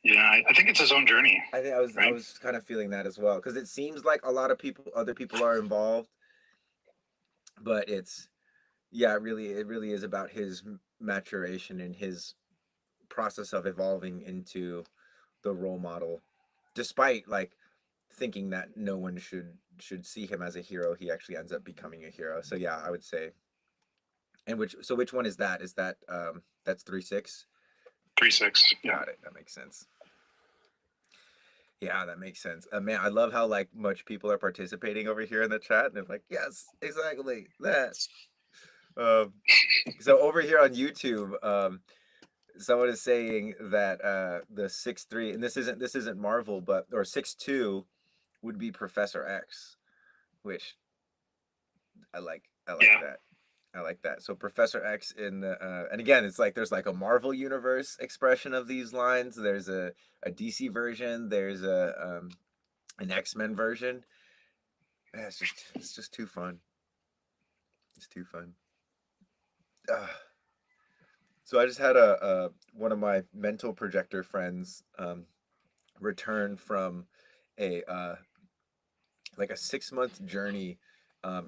Yeah, I think it's his own journey. I think I was kind of feeling that as well, because it seems like a lot of other people are involved, but it's, yeah, it really is about his maturation and his process of evolving into the role model, despite like thinking that no one should see him as a hero. He actually ends up becoming a hero. So yeah, I would say. And which one is that? Is that that's 3-6? 3-6. Yeah. Got it. That makes sense. Yeah, that makes sense. Man, I love how like much people are participating over here in the chat, and they're like, yes, exactly that. So over here on YouTube, someone is saying that the 6'3", and this isn't Marvel, but, or 6'2", would be Professor X, which I like. Yeah. That. I like that. So Professor X in the and again, it's like there's like a Marvel universe expression of these lines. There's a DC version. There's a an X-Men version. Yeah, it's just too fun. It's too fun. So I just had a one of my mental projector friends return from a like a 6-month journey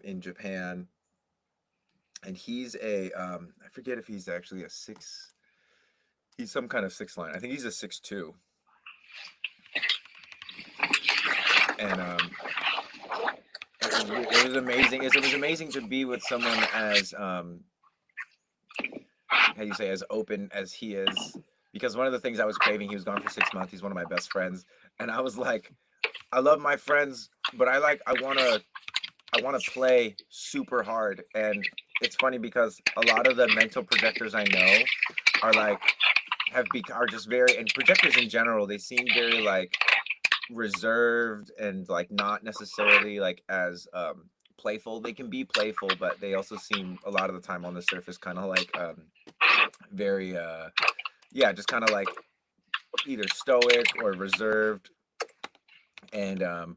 in Japan, and he's a I forget if he's actually a 6. He's some kind of 6 line. I think he's a 6'2". And it was amazing. It was amazing to be with someone as how you say, as open as he is, because one of the things I was craving, he was gone for 6 months. He's one of my best friends, and I was like, I love my friends, but I want to play super hard. And it's funny because a lot of the mental projectors I know are like are just very, and projectors in general, they seem very like reserved and like not necessarily like as playful. They can be playful, but they also seem a lot of the time on the surface kind of like very yeah, just kind of like either stoic or reserved. And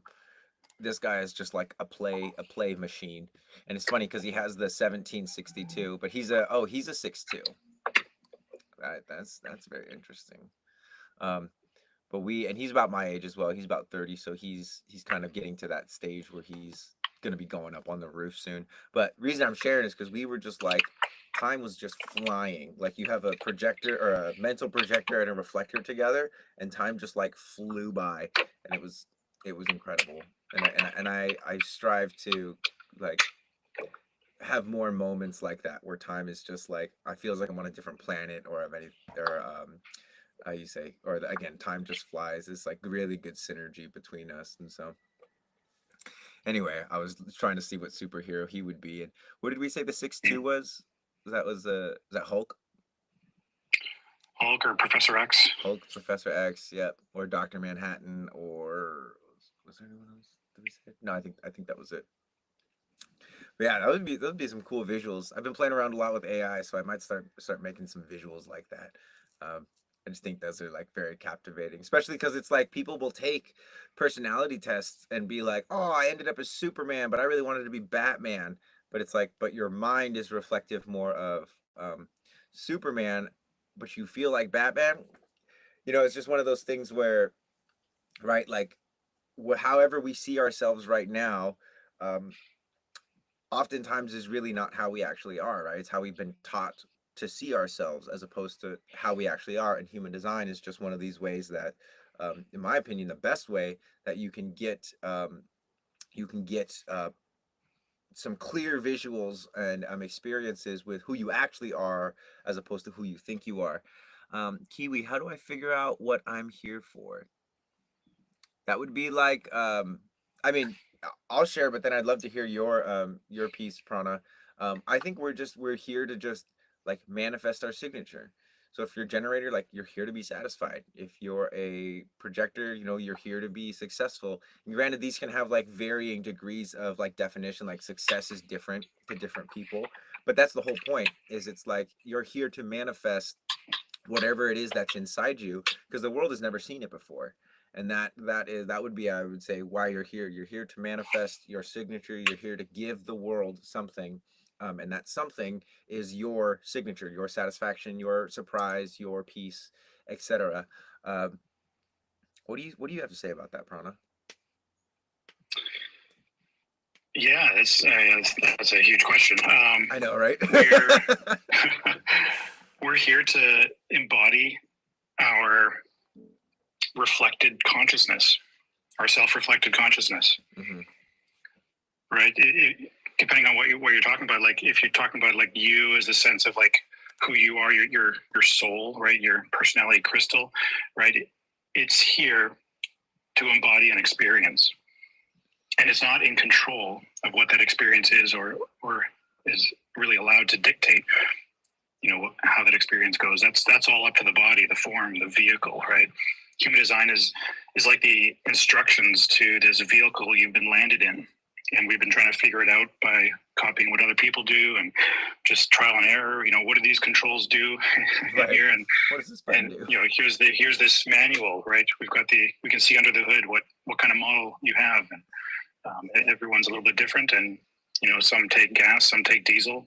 this guy is just like a play machine. And it's funny because he has the 1762, but he's a 6'2". Right, that's very interesting. But he's about my age as well. He's about 30, so he's kind of getting to that stage where he's gonna be going up on the roof soon. But reason I'm sharing is because we were just like, time was just flying. Like you have a projector or a mental projector and a reflector together, and time just like flew by, and it was incredible. And I strive to like have more moments like that where time is just like I feels like I'm on a different planet or of any or how you say or again time just flies. It's like really good synergy between us. And so anyway, I was trying to see what superhero he would be. And what did we say the 6'2" was? Was that Hulk? Hulk or Professor X. Hulk, Professor X, yep, or Doctor Manhattan, or was there anyone else? Did we say? No, I think that was it. But yeah, that would be some cool visuals. I've been playing around a lot with AI, so I might start making some visuals like that. I just think those are like very captivating, especially because it's like people will take personality tests and be like, "Oh, I ended up as Superman, but I really wanted to be Batman." But it's like, but your mind is reflective more of Superman, but you feel like Batman. It's just one of those things where, right, like, however we see ourselves right now, um, oftentimes is really not how we actually are, right? It's how we've been taught to see ourselves as opposed to how we actually are. And human design is just one of these ways that, in my opinion, the best way that you can get some clear visuals and experiences with who you actually are as opposed to who you think you are. Kiwi, how do I figure out what I'm here for? That would be like, I mean, I'll share, but then I'd love to hear your piece, Prana. I think we're here to just like manifest our signature. So if you're a generator, like you're here to be satisfied. If you're a projector, you're here to be successful. And granted, these can have like varying degrees of like definition. Like success is different to different people, but that's the whole point. Is it's like you're here to manifest whatever it is that's inside you because the world has never seen it before. And that would be, I would say, why you're here to manifest your signature. You're here to give the world something, and that something is your signature, your satisfaction, your surprise, your peace, etc. um, what do you have to say about that, Prana? Yeah, that's a huge question. I know, right? We're here to embody our reflected consciousness, our self-reflected consciousness. Mm-hmm. Right? Depending on what you're talking about, like if you're talking about like you as a sense of like who you are, your soul, right? Your personality crystal, right? It's here to embody an experience, and it's not in control of what that experience is or is really allowed to dictate how that experience goes. That's all up to the body, the form, the vehicle, right? Human design is like the instructions to this vehicle you've been landed in, and we've been trying to figure it out by copying what other people do and just trial and error. What do these controls do Right. here? And what does this button do? Here's this manual, right? We can see under the hood what kind of model you have, and everyone's a little bit different, and some take gas, some take diesel.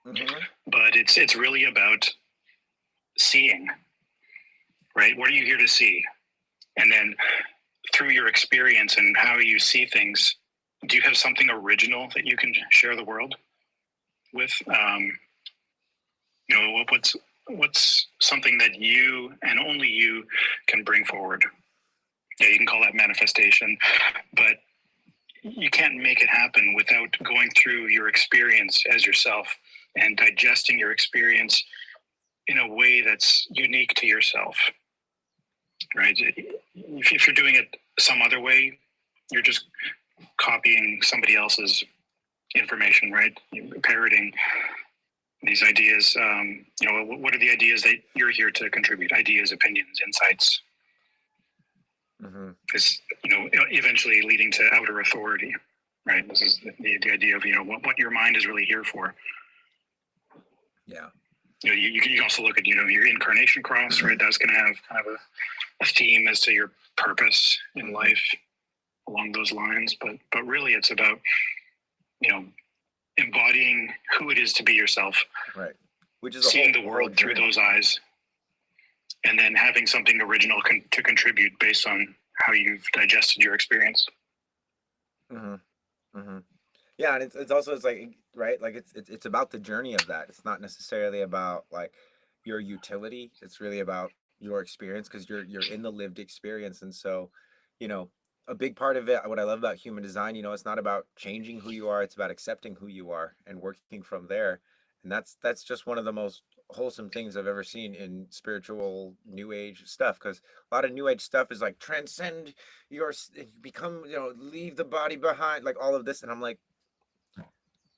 Mm-hmm. But it's really about seeing, right? What are you here to see? And then through your experience and how you see things, do you have something original that you can share the world with? What's something that you and only you can bring forward? Yeah, you can call that manifestation, but you can't make it happen without going through your experience as yourself and digesting your experience in a way that's unique to yourself, right? If you're doing it some other way, you're just copying somebody else's information, right? You're parroting these ideas. What are the ideas that you're here to contribute? Ideas, opinions, insights. Mm-hmm. Is eventually leading to outer authority, right? This is the idea of what your mind is really here for. Yeah. You can also look at your incarnation cross, right? That's going to have kind of a theme as to your purpose in life along those lines. But really, it's about embodying who it is to be yourself, right? Which is seeing the world through those eyes, and then having something original to contribute based on how you've digested your experience. Mm-hmm. Mm-hmm. Yeah, and it's also it's like right, like it's about the journey of that. It's not necessarily about like your utility. It's really about your experience because you're in the lived experience, and so you know, a big part of it, what I love about human design, it's not about changing who you are, it's about accepting who you are and working from there. And that's just one of the most wholesome things I've ever seen in spiritual new age stuff, because a lot of new age stuff is like transcend become, leave the body behind, like all of this. And I'm like,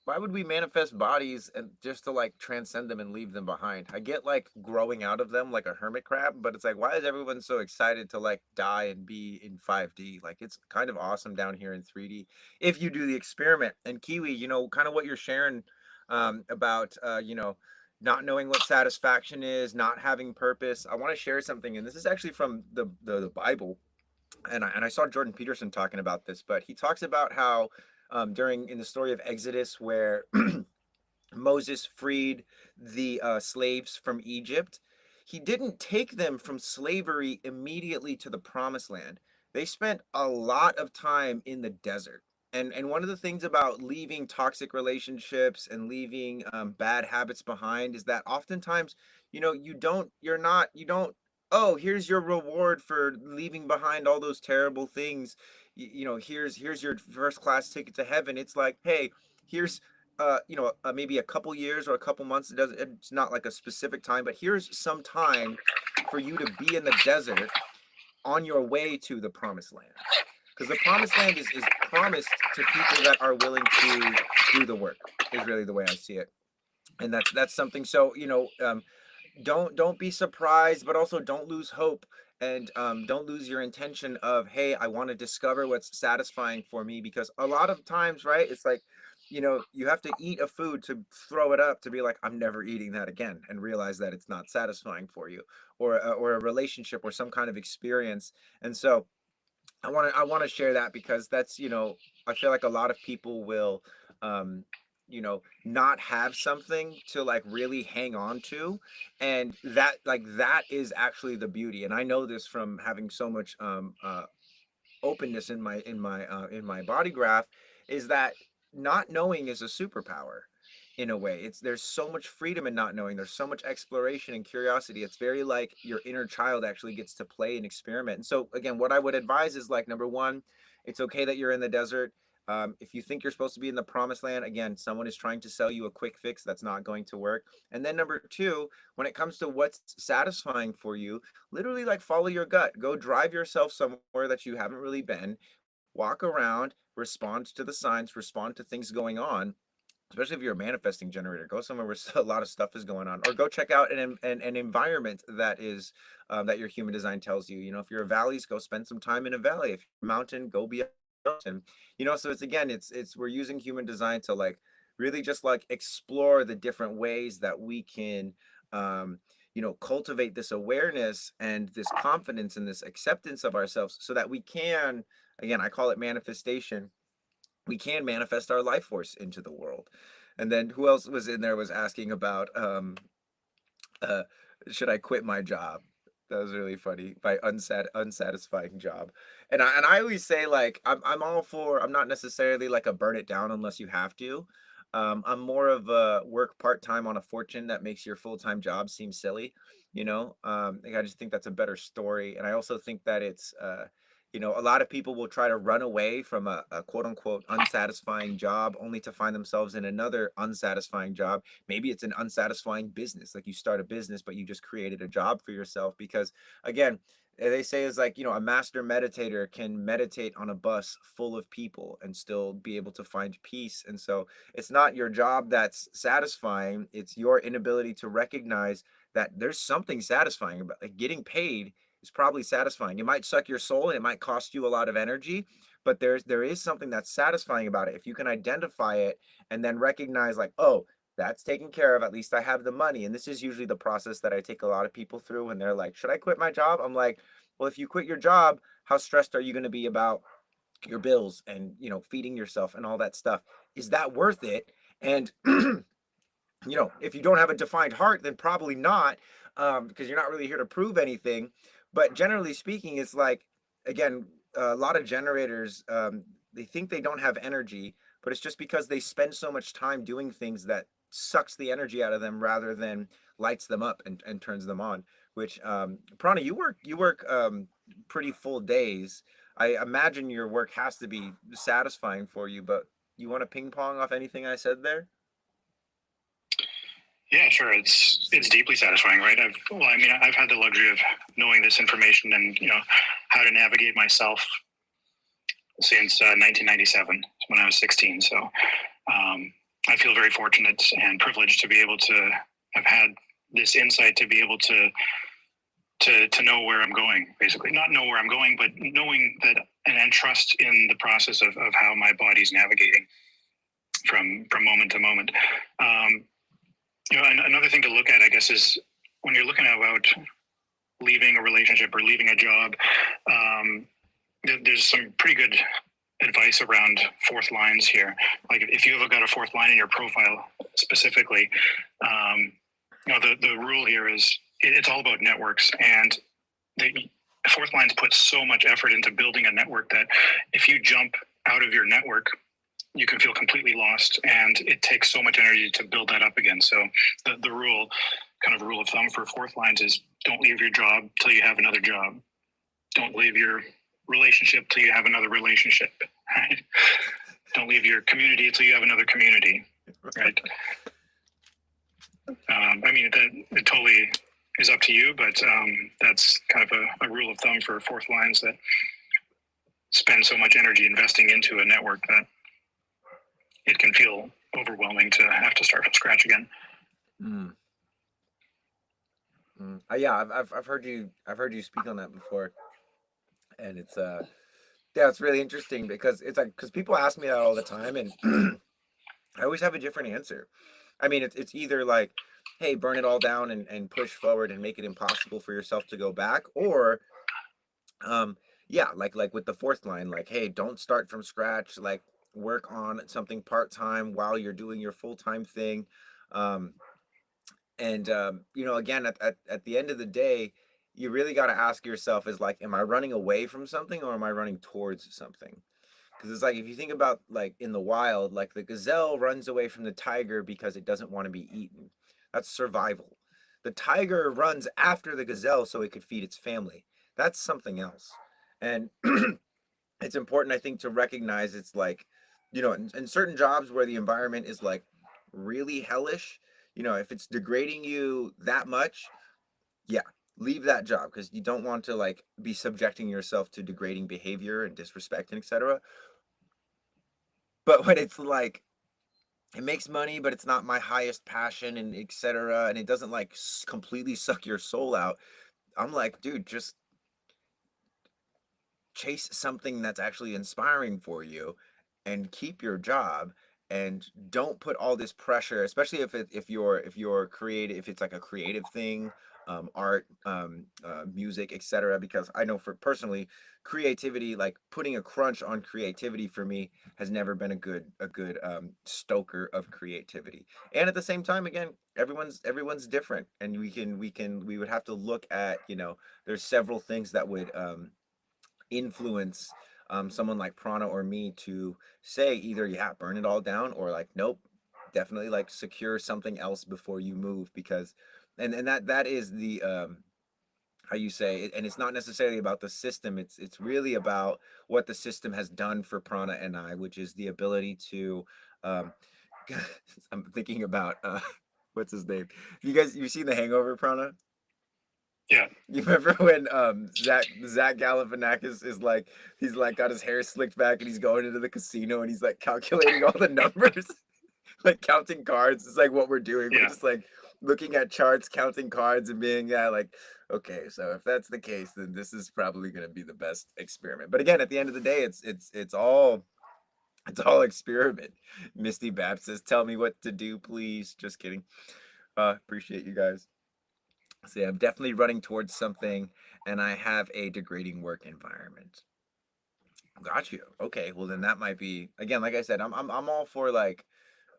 why would we manifest bodies and just to like transcend them and leave them behind? I get like growing out of them like a hermit crab, but it's like, why is everyone so excited to like die and be in 5D? Like, it's kind of awesome down here in 3D if you do the experiment. And Kiwi, kind of what you're sharing about not knowing what satisfaction is, not having purpose. I want to share something, and this is actually from the Bible, and I saw Jordan Peterson talking about this, but he talks about how during in the story of Exodus, where Moses freed the slaves from Egypt, he didn't take them from slavery immediately to the promised land. They spent a lot of time in the desert. And one of the things about leaving toxic relationships and leaving bad habits behind is that oftentimes, you don't, oh, here's your reward for leaving behind all those terrible things. Here's your first class ticket to heaven. It's like, hey, here's maybe a couple years or a couple months. It's not like a specific time, but here's some time for you to be in the desert on your way to the promised land. Because the promised land is promised to people that are willing to do the work, is really the way I see it. And that's something. So, don't be surprised, but also don't lose hope, and don't lose your intention of, hey, I want to discover what's satisfying for me. Because a lot of times, right, it's like, you have to eat a food to throw it up to be like, I'm never eating that again, and realize that it's not satisfying for you, or a relationship or some kind of experience. And so I want to share that, because that's, I feel like a lot of people will um not have something to like really hang on to, and that is actually the beauty. And I know this from having so much openness in my body graph, is that not knowing is a superpower. In a way, there's so much freedom in not knowing. There's so much exploration and curiosity. It's very like your inner child actually gets to play and experiment. And so again, what I would advise is, like, number one, it's okay that you're in the desert. If you think you're supposed to be in the promised land, again, someone is trying to sell you a quick fix that's not going to work. And then number two, when it comes to what's satisfying for you, literally, like, follow your gut. Go drive yourself somewhere that you haven't really been, walk around, respond to the signs, respond to things going on. Especially if you're a manifesting generator, go somewhere where a lot of stuff is going on, or go check out an environment that is that your human design tells you. If you're a valleys, go spend some time in a valley. If you're a mountain, go be a mountain. So it's, again, it's we're using human design to like really just like explore the different ways that we can cultivate this awareness and this confidence and this acceptance of ourselves, so that we can, again, I call it manifestation, we can manifest our life force into the world. And then who else was in there was asking about uh should I quit my job? That was really funny. By unsatisfying job. And I always say, like, I'm all for, I'm not necessarily like a burn it down unless you have to. I'm more of a work part-time on a fortune that makes your full-time job seem silly. Like, I just think that's a better story. And I also think that it's a lot of people will try to run away from a quote unquote unsatisfying job, only to find themselves in another unsatisfying job. Maybe it's an unsatisfying business. Like, you start a business, but you just created a job for yourself. Because, again, they say is like, a master meditator can meditate on a bus full of people and still be able to find peace. And so it's not your job that's satisfying, it's your inability to recognize that there's something satisfying about, like, getting paid is probably satisfying. It might suck your soul and it might cost you a lot of energy, but there is something that's satisfying about it. If you can identify it and then recognize, like, oh, that's taken care of. At least I have the money. And this is usually the process that I take a lot of people through when they're like, should I quit my job? I'm like, well, if you quit your job, how stressed are you going to be about your bills and, feeding yourself and all that stuff? Is that worth it? And if you don't have a defined heart, then probably not, because you're not really here to prove anything. But generally speaking, it's like, again, a lot of generators, they think they don't have energy, but it's just because they spend so much time doing things that sucks the energy out of them rather than lights them up and turns them on. Which, Prana, you work pretty full days. I imagine your work has to be satisfying for you, but you want to ping pong off anything I said there? Yeah, sure. It's deeply satisfying, right? I've had the luxury of knowing this information and how to navigate myself since 1997 when I was 16. So I feel very fortunate and privileged to be able to have had this insight to be able to know where I'm going, basically. Not know where I'm going, but knowing that and trust in the process of how my body's navigating from moment to moment. Another thing to look at, I guess, is when you're looking about leaving a relationship or leaving a job, there's some pretty good advice around fourth lines here. Like if you've got a fourth line in your profile specifically, the rule here is it's all about networks, and the fourth lines put so much effort into building a network that if you jump out of your network, you can feel completely lost, and it takes so much energy to build that up again. So the rule of thumb for fourth lines is don't leave your job till you have another job. Don't leave your relationship till you have another relationship, right? Don't leave your community till you have another community, right? It totally is up to you, but that's kind of a rule of thumb for fourth lines that spend so much energy investing into a network that it can feel overwhelming to have to start from scratch again. Yeah, I've heard you speak on that before, and it's yeah, it's really interesting because it's like because people ask me that all the time, and I always have a different answer. I mean, it's either like, hey, burn it all down and push forward and make it impossible for yourself to go back, or yeah, like with the fourth line, like, hey, don't start from scratch, like work on something part-time while you're doing your full-time thing. Um, and again, at the end of the day, you really got to ask yourself is like, am I running away from something or am I running towards something? Because it's like if you think about like in the wild, like the gazelle runs away from the tiger because it doesn't want to be eaten. That's survival. The tiger runs after the gazelle so it could feed its family. That's something else. And it's important, I think, to recognize it's like, in certain jobs where the environment is like really hellish, if it's degrading you that much, yeah, leave that job because you don't want to like be subjecting yourself to degrading behavior and disrespect and etc. But when it's like it makes money, but it's not my highest passion and etc., and it doesn't like completely suck your soul out, I'm like, dude, just chase something that's actually inspiring for you and keep your job and don't put all this pressure, especially if you're creative, if it's like a creative thing, art, music, etc., because I know for personally creativity, like putting a crunch on creativity for me has never been a good stoker of creativity. And at the same time, again, everyone's different, and we would have to look at, there's several things that would influence someone like Prana or me to say either, yeah, burn it all down, or like, nope, definitely like secure something else before you move. Because and that is the how you say it, and it's not necessarily about the system, it's really about what the system has done for Prana and I, which is the ability to um I'm thinking about what's his name, you've seen The Hangover, Prana? Yeah. You remember when Zach Galifianakis is like, he's like got his hair slicked back and he's going into the casino and he's like calculating all the numbers, like counting cards. It's like what we're doing. We're just like looking at charts, counting cards, and being, yeah, like, okay, so if that's the case, then this is probably gonna be the best experiment. But again, at the end of the day, it's all experiment. Misty Bab says, "Tell me what to do, please." Just kidding. Appreciate you guys. So yeah, I'm definitely running towards something, and I have a degrading work environment. Got you. Okay, well then that might be, again, like I said, I'm all for like,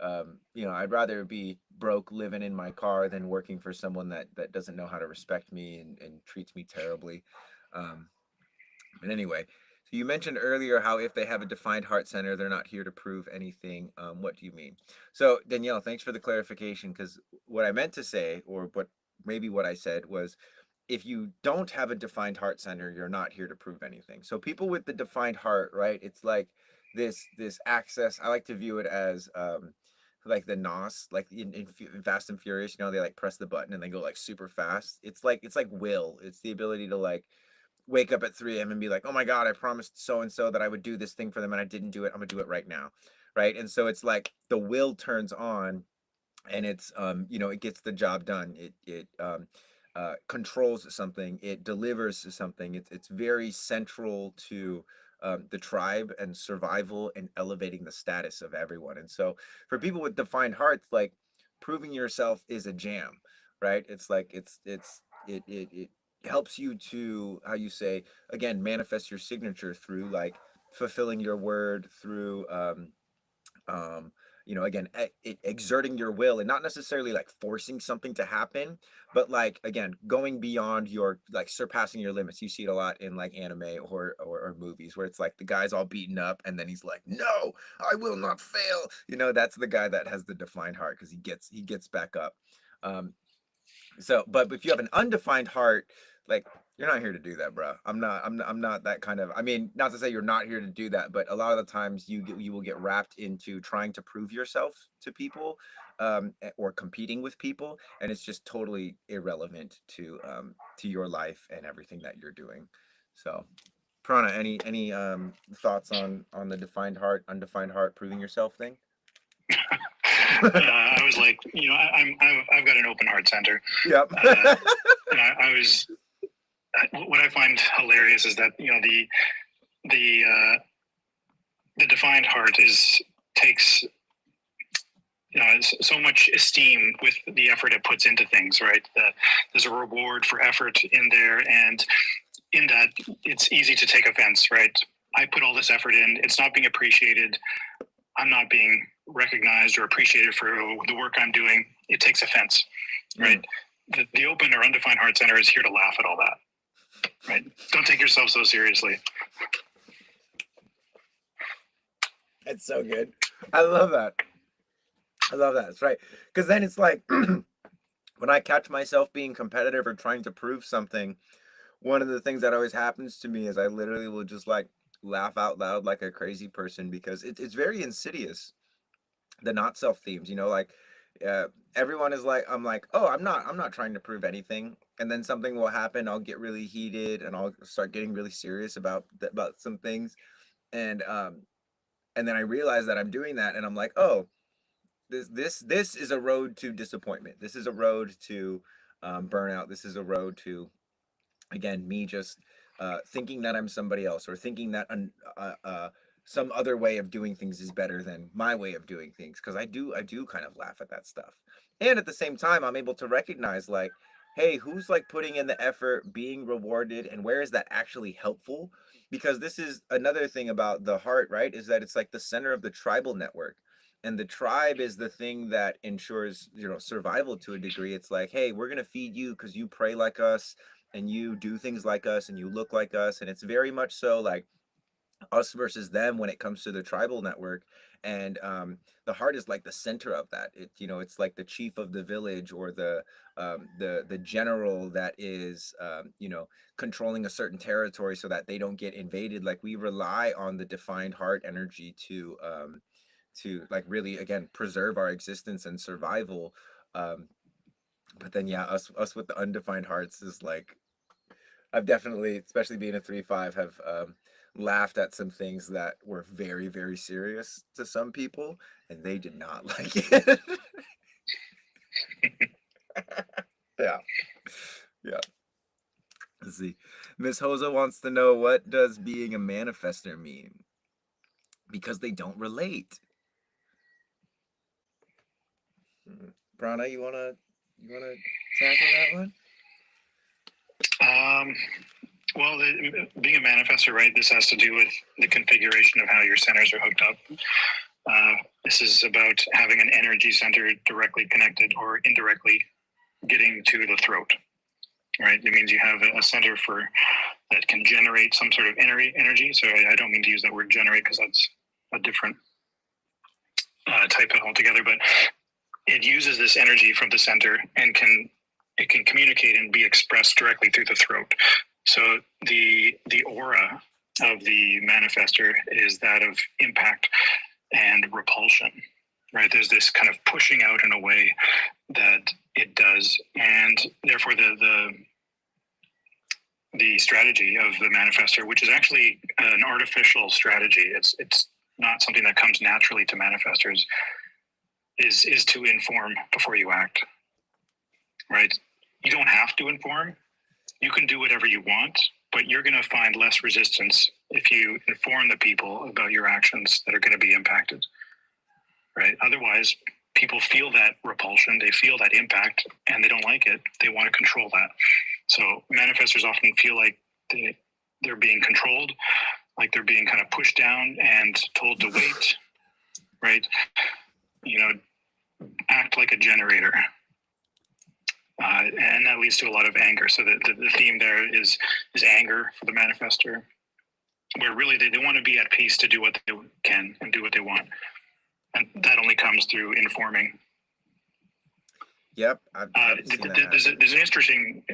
I'd rather be broke living in my car than working for someone that doesn't know how to respect me and treats me terribly. Um, but anyway, so you mentioned earlier how if they have a defined heart center, they're not here to prove anything. What do you mean? So Danielle, thanks for the clarification, because what I meant to say, or what maybe what I said was, if you don't have a defined heart center, you're not here to prove anything. So people with the defined heart, right? It's like this access. I like to view it as like the NOS, like in Fast and Furious. You know, they like press the button and they go like super fast. It's like will. It's the ability to like wake up at 3 a.m. and be like, oh my God, I promised so and so that I would do this thing for them and I didn't do it. I'm gonna do it right now. Right. And so it's like the will turns on and it's you know, it gets the job done. It controls something, it delivers something. It's very central to the tribe and survival and elevating the status of everyone. And so for people with defined hearts, like proving yourself is a jam, right? It's like it helps you to, how you say, again, manifest your signature through like fulfilling your word, through um you know, again, exerting your will and not necessarily like forcing something to happen, but like again, going beyond your, like surpassing your limits. You see it a lot in like anime or movies where it's like the guy's all beaten up and then he's like, no, I will not fail. You know, that's the guy that has the defined heart because he gets back up. um so, but if you have an undefined heart, like you're not here to do that, bro. I'm not that kind of. I mean, not to say you're not here to do that, but a lot of the times you will get wrapped into trying to prove yourself to people, or competing with people, and it's just totally irrelevant to your life and everything that you're doing. So, Prana, any thoughts on the defined heart, undefined heart, proving yourself thing? I was like, you know, I've got an open heart center. Yep. And I was, what I find hilarious is that, you know, the defined heart takes so much esteem with the effort it puts into things, right? There's a reward for effort in there, and in that, it's easy to take offense, right? I put all this effort in, it's not being appreciated. I'm not being recognized or appreciated for the work I'm doing. It takes offense, right? The open or undefined heart center is here to laugh at all that, right? Don't take yourself so seriously. It's so good. I love that. I love that. That's right. Because then it's like when I catch myself being competitive or trying to prove something, one of the things that always happens to me is I literally will just like laugh out loud like a crazy person because it's very insidious. The not self themes, you know, like uh, everyone is like, I'm like, oh, I'm not trying to prove anything, and then something will happen. I'll get really heated and I'll start getting really serious about some things, and and then I realize that I'm doing that, and I'm like, oh, this is a road to disappointment. This is a road to burnout. This is a road to, again, me just thinking that I'm somebody else, or thinking that some other way of doing things is better than my way of doing things. Because I do kind of laugh at that stuff, and at the same time, I'm able to recognize like, hey, who's like putting in the effort, being rewarded, and where is that actually helpful? Because this is another thing about the heart, right? Is that it's like the center of the tribal network. And the tribe is the thing that ensures, you know, survival to a degree. It's like, hey, we're gonna feed you because you pray like us and you do things like us and you look like us. And it's very much so like us versus them when it comes to the tribal network. And the heart is like the center of that. It, you know, it's like the chief of the village, or the general that is you know, controlling a certain territory so that they don't get invaded. Like we rely on the defined heart energy to like really, again, preserve our existence and survival. um but then yeah, us with the undefined hearts is like, I've definitely, especially being a 3-5, have laughed at some things that were very, very serious to some people, and they did not like it. Yeah, yeah. Let's see. Miss Hosa wants to know, what does being a manifester mean? Because they don't relate. Prana, you wanna tackle that one? Well, being a manifestor, right? This has to do with the configuration of how your centers are hooked up. This is about having an energy center directly connected or indirectly getting to the throat, right? It means you have a center that can generate some sort of energy. So I don't mean to use that word generate because that's a different type altogether, but it uses this energy from the center and it can communicate and be expressed directly through the throat. So the aura of the manifester is that of impact and repulsion, right? There's this kind of pushing out in a way that it does, and therefore the strategy of the manifester, which is actually an artificial strategy. It's not something that comes naturally to manifestors. Is to inform before you act, right? You don't have to inform. You can do whatever you want, but you're going to find less resistance if you inform the people about your actions that are going to be impacted, right? Otherwise, people feel that repulsion, they feel that impact, and they don't like it. They want to control that. So manifestors often feel like they're being controlled, like they're being kind of pushed down and told to wait, right? You know, act like a generator. And that leads to a lot of anger. So the theme there is anger for the manifester, where really they want to be at peace to do what they can and do what they want. And that only comes through informing. Yep. There's an interesting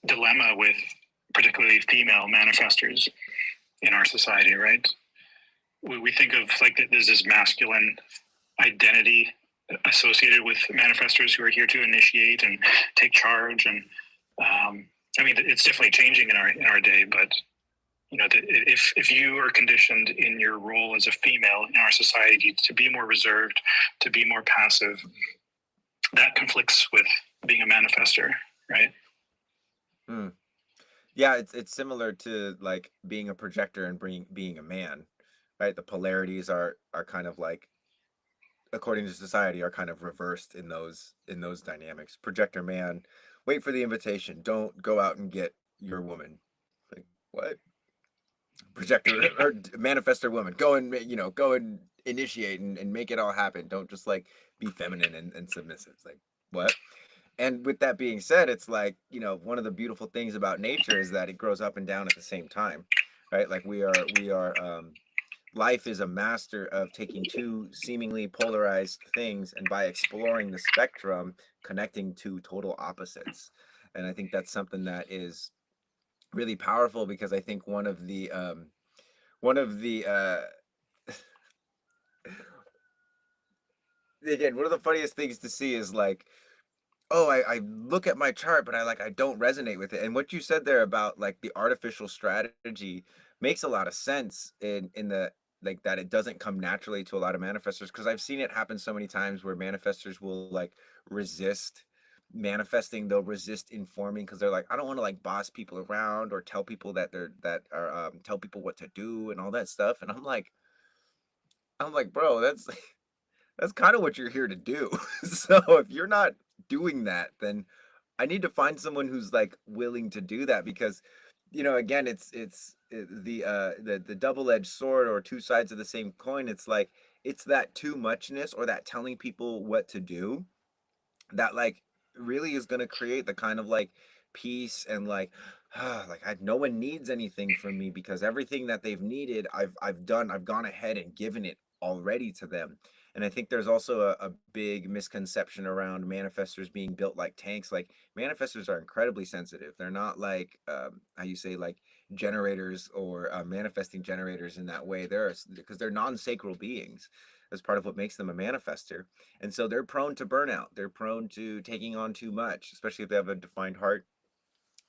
dilemma with particularly female manifestors in our society, right? We think of like there's this masculine identity associated with manifestors who are here to initiate and take charge, and I mean it's definitely changing in our day, but you know, if you are conditioned in your role as a female in our society to be more reserved, to be more passive, that conflicts with being a manifester, right? Yeah, it's similar to like being a projector and being a man, right? The polarities are kind of like, according to society, are kind of reversed in those dynamics. Projector man, wait for the invitation. Don't go out and get your woman. Like what? Projector or manifestor woman, go and initiate and make it all happen. Don't just like be feminine and submissive. It's like what? And with that being said, it's like, one of the beautiful things about nature is that it grows up and down at the same time, right? Like we are life is a master of taking two seemingly polarized things and by exploring the spectrum, connecting two total opposites. And I think that's something that is really powerful, because I think one of the again, one of the funniest things to see is like, oh, I look at my chart, but I don't resonate with it. And what you said there about like the artificial strategy makes a lot of sense in the like that it doesn't come naturally to a lot of manifestors, because I've seen it happen so many times where manifestors will like resist manifesting. They'll resist informing because they're like, I don't want to like boss people around or tell people tell people what to do and all that stuff. And I'm like, bro, that's kind of what you're here to do. So if you're not doing that, then I need to find someone who's like willing to do that, because again, the double-edged sword, or two sides of the same coin. It's like it's that too muchness, or that telling people what to do, that like really is going to create the kind of like peace and like no one needs anything from me, because everything that they've needed I've done. I've gone ahead and given it already to them. And I think there's also a big misconception around manifestors being built like tanks. Like manifestors are incredibly sensitive. They're not like how you say like generators, or manifesting generators in that way. Because they're non-sacral beings. That's part of what makes them a manifester. And so they're prone to burnout. They're prone to taking on too much, especially if they have a defined heart.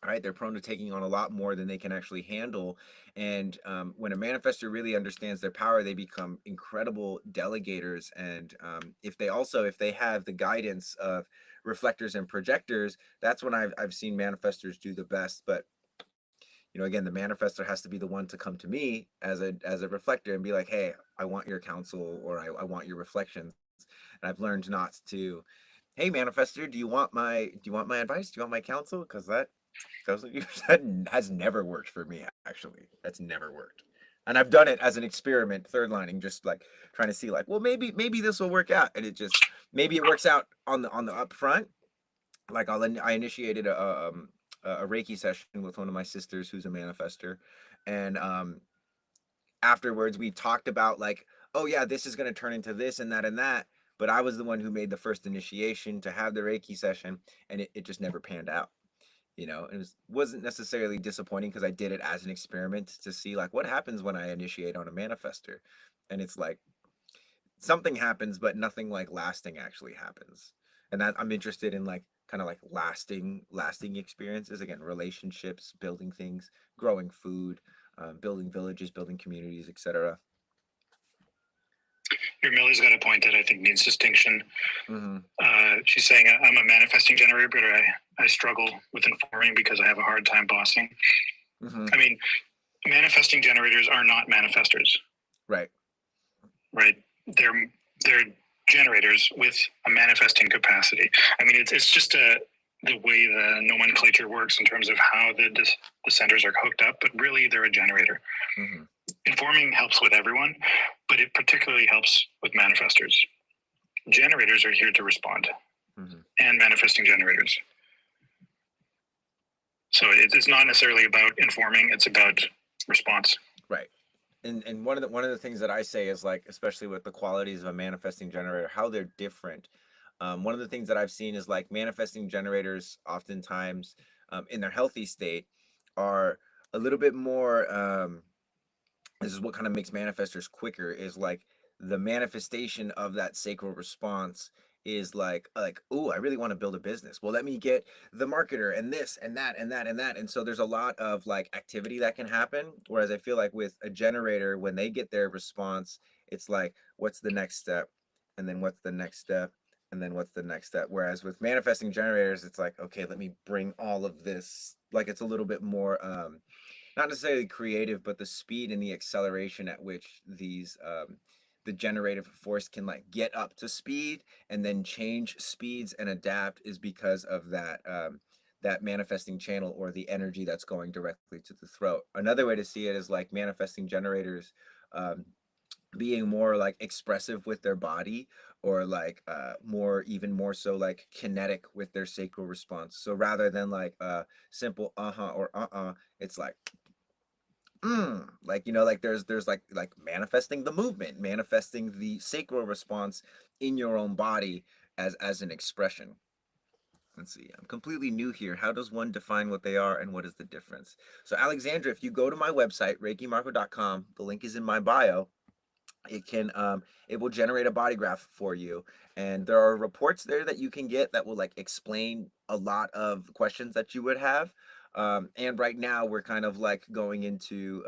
All right, they're prone to taking on a lot more than they can actually handle. And when a manifestor really understands their power, they become incredible delegators. And if they have the guidance of reflectors and projectors, that's when I've seen manifestors do the best. But again, the manifestor has to be the one to come to me as a reflector and be like, hey, I want your counsel, or I want your reflections. And I've learned not to, hey manifestor, do you want my advice? Do you want my counsel? Because that has never worked for me, actually. That's never worked. And I've done it as an experiment, third lining, just like trying to see like, well, maybe this will work out. And maybe it works out on the upfront. Like I initiated a Reiki session with one of my sisters who's a manifester. And afterwards we talked about like, oh yeah, this is going to turn into this and that and that. but I was the one who made the first initiation to have the Reiki session, and it just never panned out. You know, it wasn't necessarily disappointing because I did it as an experiment to see like what happens when I initiate on a manifester, and it's like something happens, but nothing like lasting actually happens. And that I'm interested in like kind of like lasting experiences, again, relationships, building things, growing food, building villages, building communities, etc. Your Millie's got a point that I think needs distinction. She's saying, I'm a manifesting generator, but I struggle with informing because I have a hard time bossing. I mean, manifesting generators are not manifestors. Right. Right. They're generators with a manifesting capacity. I mean, it's just the way the nomenclature works in terms of how the centers are hooked up, but really they're a generator. Informing helps with everyone, but it particularly helps with manifestors. Generators are here to respond, and manifesting generators. So it's not necessarily about informing; it's about response. Right. And one of the things that I say is like, especially with the qualities of a manifesting generator, how they're different. One of the things that I've seen is like manifesting generators, oftentimes in their healthy state, are a little bit more. This is what kind of makes manifestors quicker. Is like the manifestation of that sacral response is like, oh, I really want to build a business. Well, let me get the marketer and this and that and that and that. And so there's a lot of like activity that can happen. Whereas I feel like with a generator, when they get their response, it's like, what's the next step? And then what's the next step? And then what's the next step? Whereas with manifesting generators, it's like, okay, let me bring all of this. Like it's a little bit more not necessarily creative, but the speed and the acceleration at which these the generative force can like get up to speed and then change speeds and adapt is because of that that manifesting channel or the energy that's going directly to the throat. Another way to see it is like manifesting generators being more like expressive with their body, or like even more so like kinetic with their sacral response. So rather than like simple or it's like like, you know, like there's like manifesting the movement, manifesting the sacral response in your own body as an expression. Let's see, I'm completely new here. How does one define what they are and what is the difference? So Alexandra, if you go to my website, reikimarco.com, the link is in my bio. It will generate a body graph for you, and there are reports there that you can get that will like explain a lot of questions that you would have. And right now we're kind of like going into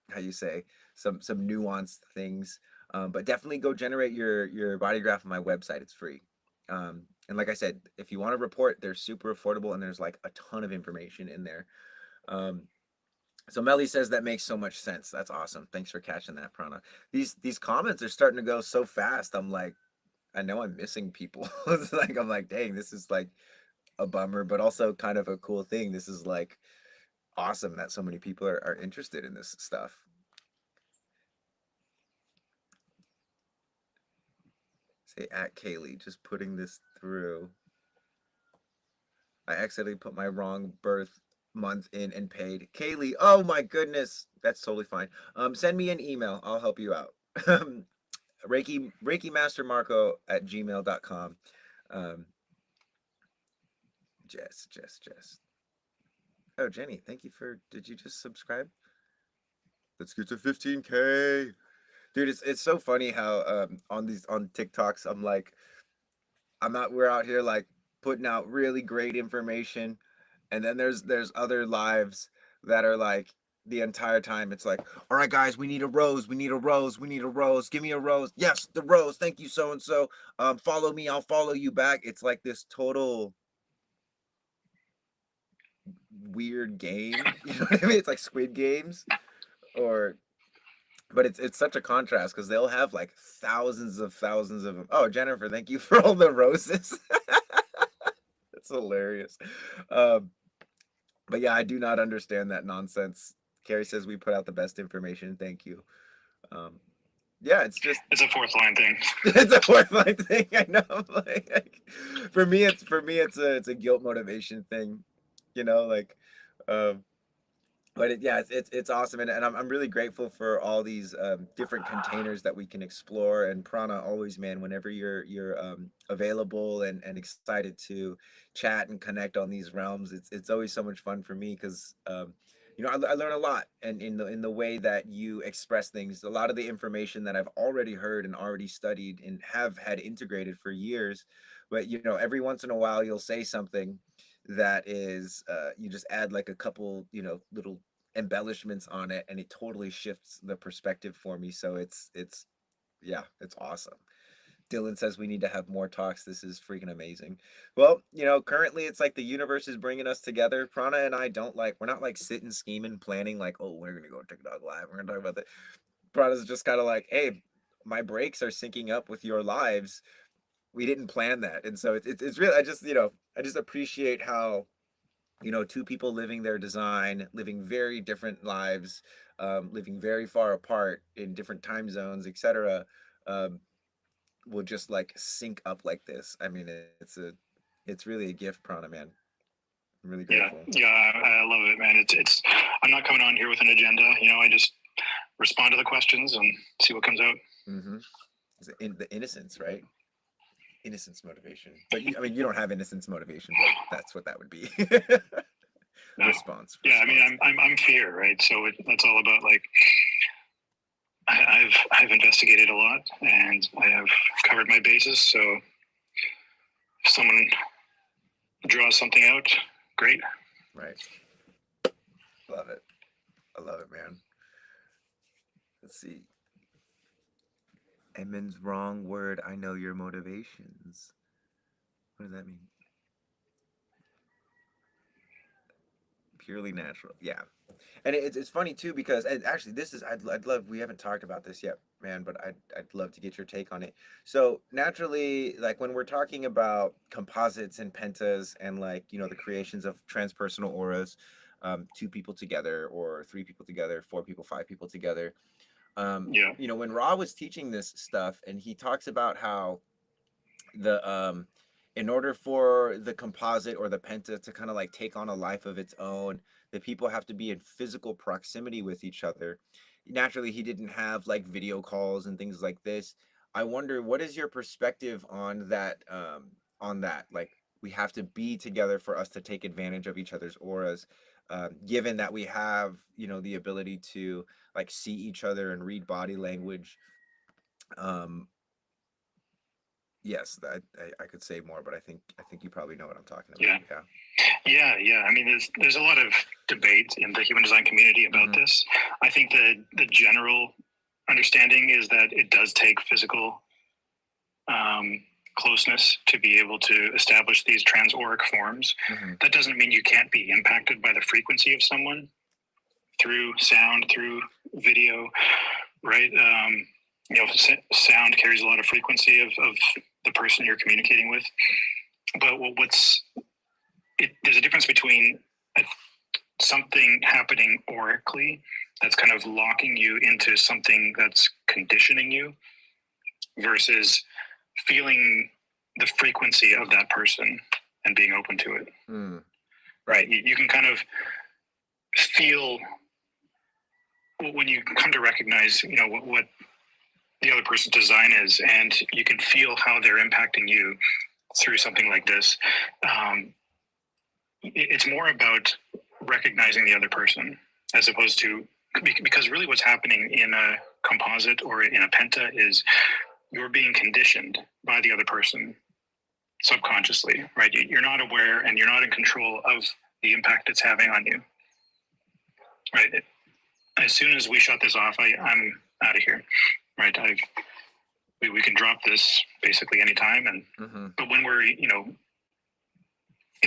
how you say some nuanced things, but definitely go generate your body graph on my website. It's free. And like I said, if you want to report, they're super affordable, and there's like a ton of information in there. So Melly says that makes so much sense. That's awesome. Thanks for catching that, Prana. These comments are starting to go so fast. I'm like, I know I'm missing people. It's like I'm like, dang, this is like a bummer, but also kind of a cool thing. This is like awesome that so many people are interested in this stuff. Say at Kaylee, just putting this through. I accidentally put my wrong birth month in and paid. Kaylee, oh my goodness. That's totally fine. Send me an email. I'll help you out. Reiki Master Marco at gmail.com. Jess. Oh, Jenny, thank you for, did you just subscribe? Let's get to 15K. Dude, it's so funny how on TikToks, we're out here like putting out really great information, and then there's other lives that are like the entire time it's like, all right guys, we need a rose, give me a rose, yes, the rose, thank you so and so, follow me, I'll follow you back. It's like this total weird game, you know what I mean? It's like Squid Games, but it's such a contrast because they'll have like thousands of them. Oh, Jennifer, thank you for all the roses. That's hilarious. But yeah, I do not understand that nonsense. Carrie says we put out the best information. Thank you. Yeah, it's a fourth line thing. It's a fourth line thing. I know. Like, for me, it's a guilt motivation thing. You know, like, But it's awesome, and I'm really grateful for all these different containers that we can explore. And Prana, always, man, whenever you're available and excited to chat and connect on these realms, it's always so much fun for me because I learn a lot, and in the way that you express things, a lot of the information that I've already heard and already studied and have had integrated for years. But every once in a while you'll say something that is you just add like a couple little embellishments on it, and it totally shifts the perspective for me. So it's yeah, it's awesome. Dylan says we need to have more talks. This is freaking amazing. Well, currently it's like the universe is bringing us together. Prana and I don't like, we're not like sitting scheming planning like, oh, we're gonna go TikTok live, we're gonna talk about that. Prana's just kind of like, hey, my breaks are syncing up with your lives. We didn't plan that. And so it's really, I just appreciate how two people living their design, living very different lives, living very far apart in different time zones, etc., um, will just like sync up like this. I mean, it's really a gift, Prana, man. I'm really grateful. Yeah, I love it, man. It's. I'm not coming on here with an agenda. I just respond to the questions and see what comes out. Mm-hmm. The innocence, right? Innocence motivation. But you don't have innocence motivation, but that's what that would be. No. Response. Yeah, I mean, I'm fear, right? So that's all about like I've investigated a lot and I have covered my bases. So if someone draws something out, great. Right. Love it. I love it, man. Let's see. Edmund's wrong word. I know your motivations. What does that mean? Purely natural. Yeah. And it's funny too because, and actually this is, I'd love, we haven't talked about this yet, man, but I'd love to get your take on it. So naturally, like when we're talking about composites and pentas and like the creations of transpersonal auras, two people together or three people together, four people, five people together, when Ra was teaching this stuff, and he talks about how the in order for the composite or the penta to kind of like take on a life of its own, the people have to be in physical proximity with each other. Naturally, he didn't have like video calls and things like this. I wonder, what is your perspective on that? Like, we have to be together for us to take advantage of each other's auras, given that we have the ability to like see each other and read body language. um Yes, I could say more, but I think you probably know what I'm talking about. Yeah. I mean, there's a lot of debate in the human design community about this. I think the general understanding is that it does take physical closeness to be able to establish these transauric forms. That doesn't mean you can't be impacted by the frequency of someone through sound, through video, right? Sound carries a lot of frequency of the person you're communicating with. But there's a difference between something happening aurically that's kind of locking you into something that's conditioning you versus feeling the frequency of that person and being open to it. Right. You can kind of feel when you come to recognize, what the other person's design is, and you can feel how they're impacting you through something like this. It's more about recognizing the other person as opposed to, because really what's happening in a composite or in a penta is you're being conditioned by the other person subconsciously, right? You're not aware and you're not in control of the impact it's having on you, right? As soon as we shut this off, I'm out of here, right? We can drop this basically anytime, and but when we're in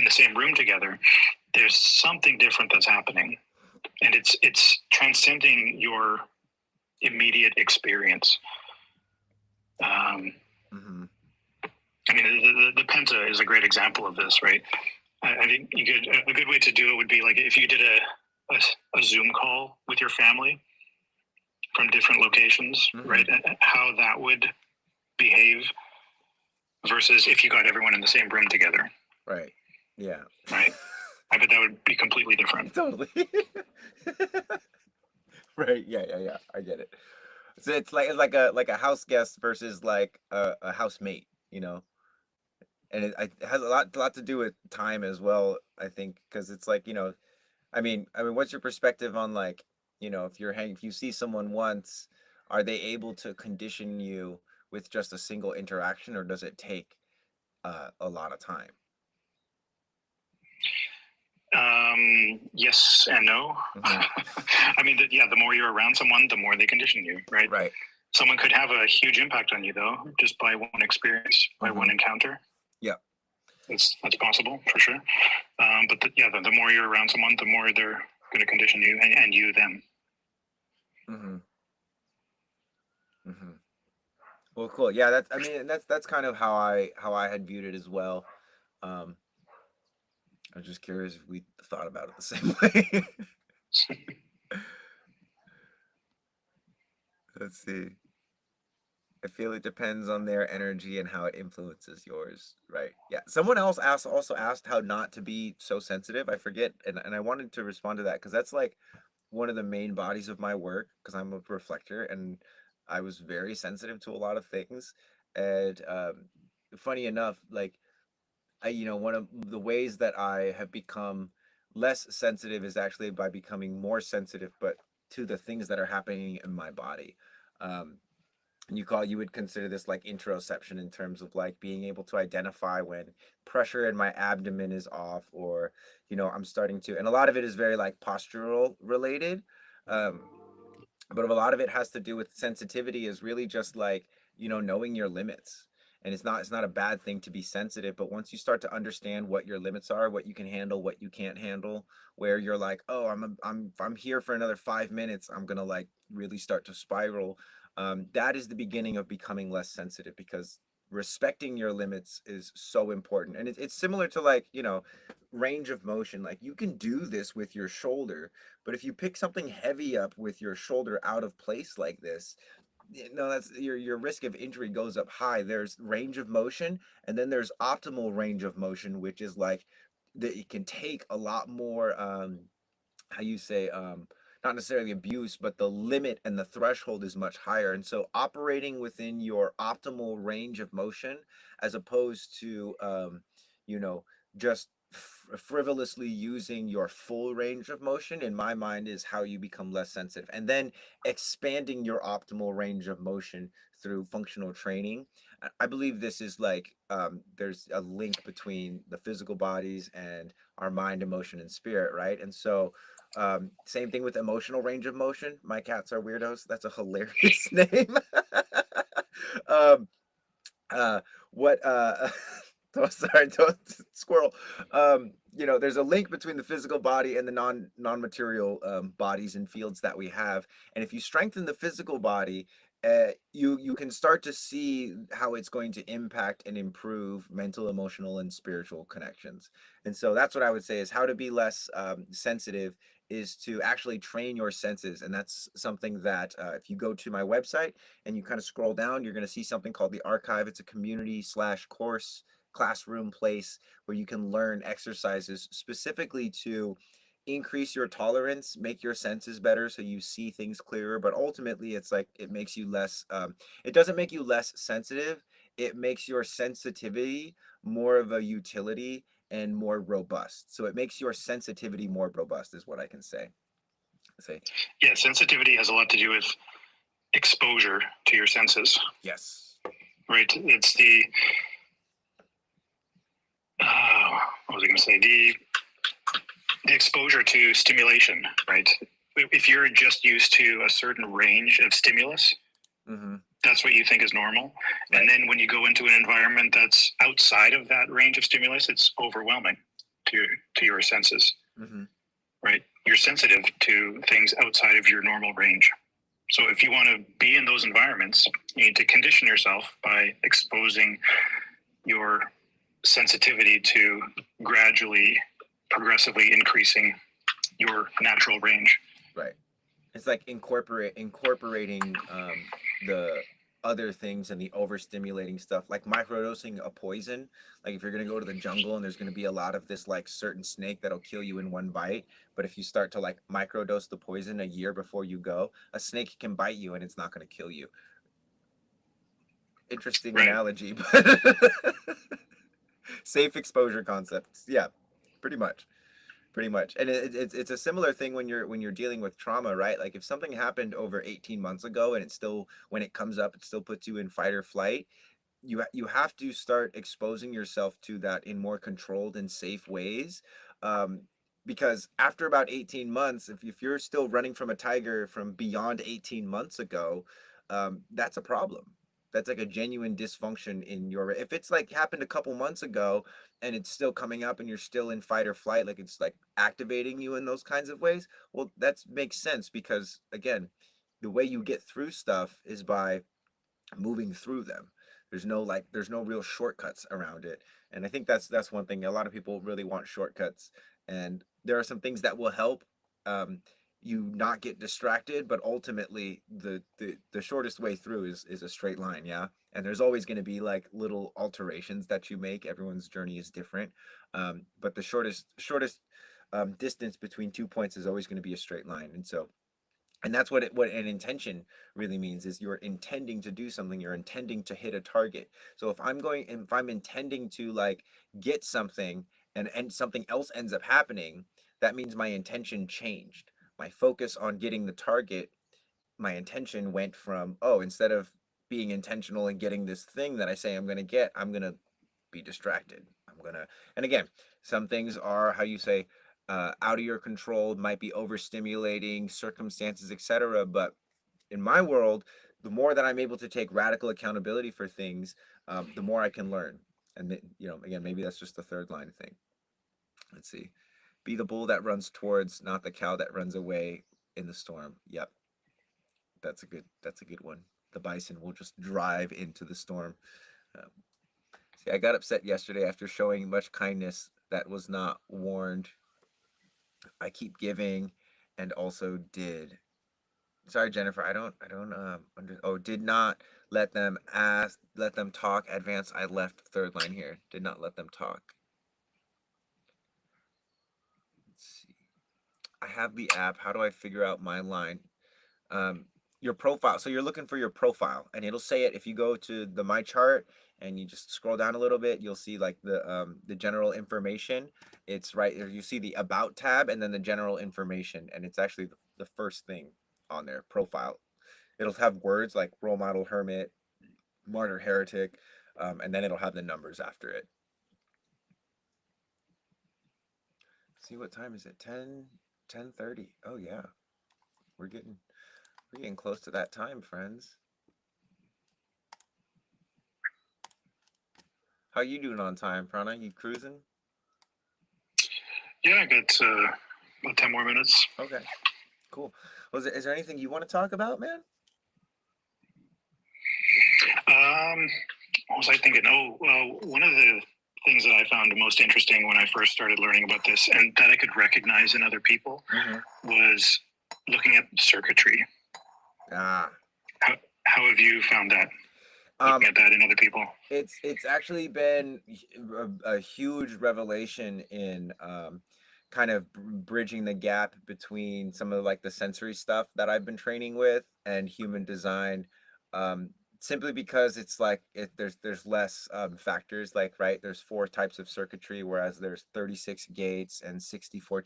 the same room together, there's something different that's happening, and it's transcending your immediate experience. I mean, the penta is a great example of this, right? I think a good way to do it would be like if you did a Zoom call with your family from different locations, right? How that would behave versus if you got everyone in the same room together. Right. Yeah. Right. I describe it, that would be completely different. Totally. Right. Yeah. I get it. So it's like a house guest versus like a housemate, you know, and it has a lot to do with time as well. I think because it's like, you know, I mean, what's your perspective on like, you know, if you see someone once, are they able to condition you with just a single interaction, or does it take a lot of time? Yes and no. I mean, the more you're around someone, the more they condition you, right? Right. Someone could have a huge impact on you, though, just by one experience, by one encounter. Yeah. That's possible for sure. But the more you're around someone, the more they're going to condition you, and you them. Well, cool. Yeah, that's kind of how I had viewed it as well. I was just curious if we thought about it the same way. Let's see. I feel it depends on their energy and how it influences yours. Right. Yeah. Someone else also asked how not to be so sensitive. I forget, and I wanted to respond to that because that's like one of the main bodies of my work because I'm a reflector and I was very sensitive to a lot of things. And funny enough, like one of the ways that I have become less sensitive is actually by becoming more sensitive, but to the things that are happening in my body. Um, and you would consider this like interoception in terms of like being able to identify when pressure in my abdomen is off, or I'm starting to, and a lot of it is very like postural related. Um, but a lot of it has to do with sensitivity, is really just like knowing your limits. And it's not a bad thing to be sensitive, but once you start to understand what your limits are, what you can handle, what you can't handle, where you're like, oh, I'm here for another 5 minutes, I'm gonna like really start to spiral. That is the beginning of becoming less sensitive, because respecting your limits is so important. And it's similar to like range of motion. Like you can do this with your shoulder, but if you pick something heavy up with your shoulder out of place like this, that's your risk of injury goes up high. There's range of motion, and then there's optimal range of motion, which is like that it can take a lot more how you say not necessarily abuse, but the limit and the threshold is much higher. And so operating within your optimal range of motion, as opposed to you know just frivolously using your full range of motion, in my mind, is how you become less sensitive. And then expanding your optimal range of motion through functional training. I believe this is like there's a link between the physical bodies and our mind, emotion, and spirit, right? And so same thing with emotional range of motion. My cats are weirdos. That's a hilarious name. um, what sorry, don't, squirrel. There's a link between the physical body and the non-material bodies and fields that we have. And if you strengthen the physical body, you can start to see how it's going to impact and improve mental, emotional, and spiritual connections. And so that's what I would say is how to be less sensitive is to actually train your senses. And that's something that if you go to my website and you kind of scroll down, you're going to see something called the archive. It's a community/course classroom place where you can learn exercises specifically to increase your tolerance, make your senses better so you see things clearer. But ultimately, it's like it makes you less, it doesn't make you less sensitive. It makes your sensitivity more of a utility and more robust. So it makes your sensitivity more robust, is what I can say. Yeah, sensitivity has a lot to do with exposure to your senses. Yes. Right. It's the what was I going to say? The exposure to stimulation, right? If you're just used to a certain range of stimulus, that's what you think is normal. Right. And then when you go into an environment that's outside of that range of stimulus, it's overwhelming to your senses. Right? You're sensitive to things outside of your normal range. So if you want to be in those environments, you need to condition yourself by exposing your sensitivity to gradually, progressively increasing your natural range. Right. It's like incorporating other things and the overstimulating stuff, like microdosing a poison. Like if you're going to go to the jungle and there's going to be a lot of this like certain snake that'll kill you in one bite, but if you start to like microdose the poison a year before you go, a snake can bite you and it's not going to kill you. Interesting Right. analogy, but safe exposure concepts. Yeah, pretty much. Pretty much. And it's a similar thing when you're dealing with trauma, right? Like if something happened over 18 months ago and it still, when it comes up, it still puts you in fight or flight, you have to start exposing yourself to that in more controlled and safe ways. Um, because after about 18 months, if you're still running from a tiger from beyond 18 months ago, that's a problem. That's like a genuine dysfunction in your, if it's like happened a couple months ago and it's still coming up and you're still in fight or flight, like it's like activating you in those kinds of ways, well, that makes sense because again, the way you get through stuff is by moving through them. There's no real shortcuts around it. And I think that's one thing. A lot of people really want shortcuts, and there are some things that will help um, you not get distracted, but ultimately the shortest way through is a straight line, yeah. And there's always going to be like little alterations that you make. Everyone's journey is different, but the shortest distance between 2 points is always going to be a straight line. And so, and that's what an intention really means, is you're intending to do something, you're intending to hit a target. So if I'm intending to like get something, and something else ends up happening, that means my intention changed. My focus on getting the target, my intention went from, oh, instead of being intentional and getting this thing that I say I'm going to get, I'm going to be distracted. I'm going to, and again, some things are, how you say, out of your control, might be overstimulating circumstances, etc. But in my world, the more that I'm able to take radical accountability for things, the more I can learn. And again, maybe that's just the third line thing. Let's see. Be the bull that runs towards, not the cow that runs away in the storm. Yep, that's a good one. The bison will just drive into the storm. Um, See, I got upset yesterday after showing much kindness that was not warned. I keep giving, and also did. Sorry, Jennifer. I don't oh, did not let them talk. Advance. I left third line here. Did not let them talk. Let's see. I have the app. How do I figure out my line? um, your profile. So you're looking for your profile, and it'll say it if you go to the My Chart and you just scroll down a little bit. You'll see like the general information. It's right there. You see the About tab, and then the general information, and it's actually the first thing on their profile. It'll have words like role model, hermit, martyr, heretic, and then it'll have the numbers after it. See, what time is it? 10:30. Oh yeah, we're getting we're getting close to that time, friends. How you doing on time, Prana? You cruising? Yeah, I got about 10 more minutes. Okay, cool. Is there anything you want to talk about, man? What was I thinking? Oh, well, one of the things that I found most interesting when I first started learning about this, and that I could recognize in other people, was looking at circuitry. Ah. How have you found that? Looking at that in other people? It's actually been a huge revelation in kind of bridging the gap between some of like the sensory stuff that I've been training with and human design. Simply because it's like there's less factors, like, right, there's 4 types of circuitry, whereas there's 36 gates and 34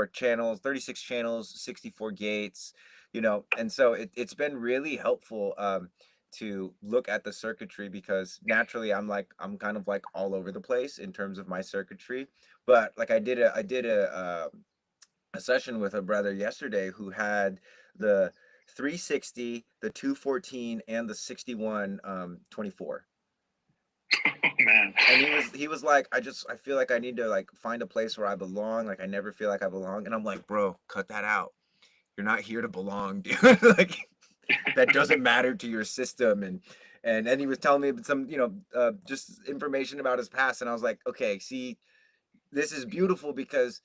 channels, 36 channels, 64 gates, and so it's been really helpful to look at the circuitry, because naturally I'm kind of like all over the place in terms of my circuitry. But like I did a session with a brother yesterday who had the 360, the 214, and the 61 24. Oh, man. And he was like, I feel like I need to like find a place where I belong. Like I never feel like I belong. And I'm like, bro, cut that out. You're not here to belong, dude. Like that doesn't matter to your system. And then he was telling me some just information about his past, and I was like, okay, see, this is beautiful because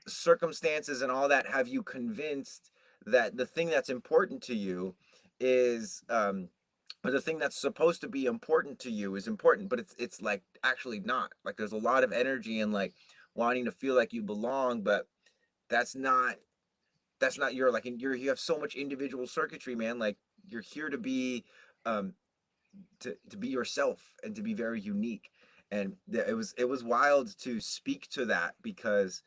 circumstances and all that have you convinced that the thing that's important to you is or the thing that's supposed to be important to you is important, but it's like actually not. Like there's a lot of energy and like wanting to feel like you belong, but that's not your like you have so much individual circuitry, man. Like you're here to be um to be yourself and to be very unique. And it was wild to speak to that because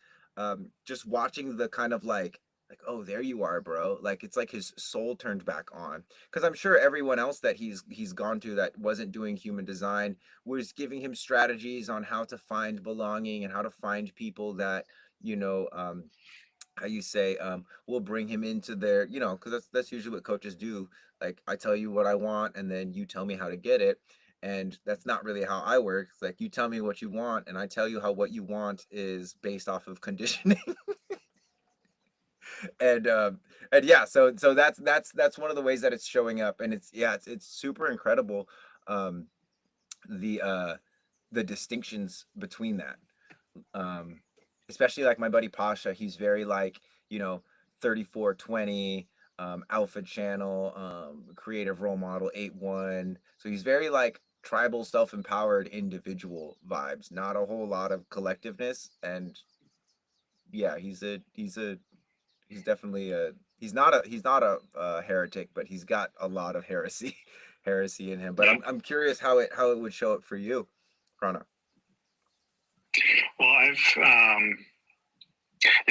just watching the kind of like, oh, there you are, bro. Like it's like his soul turned back on, because I'm sure everyone else that he's gone to that wasn't doing human design was giving him strategies on how to find belonging and how to find people that you know how you say will bring him into their, because that's usually what coaches do. Like I tell you what I want and then you tell me how to get it. And that's not really how I work. It's like you tell me what you want and I tell you how what you want is based off of conditioning. and and yeah, so that's one of the ways that it's showing up. And it's super incredible, um the uh the distinctions between that. um Especially like my buddy Pasha, he's very like, you know 3420, alpha channel, creative role model 8-1. So he's very like tribal, self-empowered individual vibes, not a whole lot of collectiveness. And yeah, he's definitely a he's not a heretic, but he's got a lot of heresy heresy in him. But Yeah. I'm curious how it would show up for you, Prana. Well,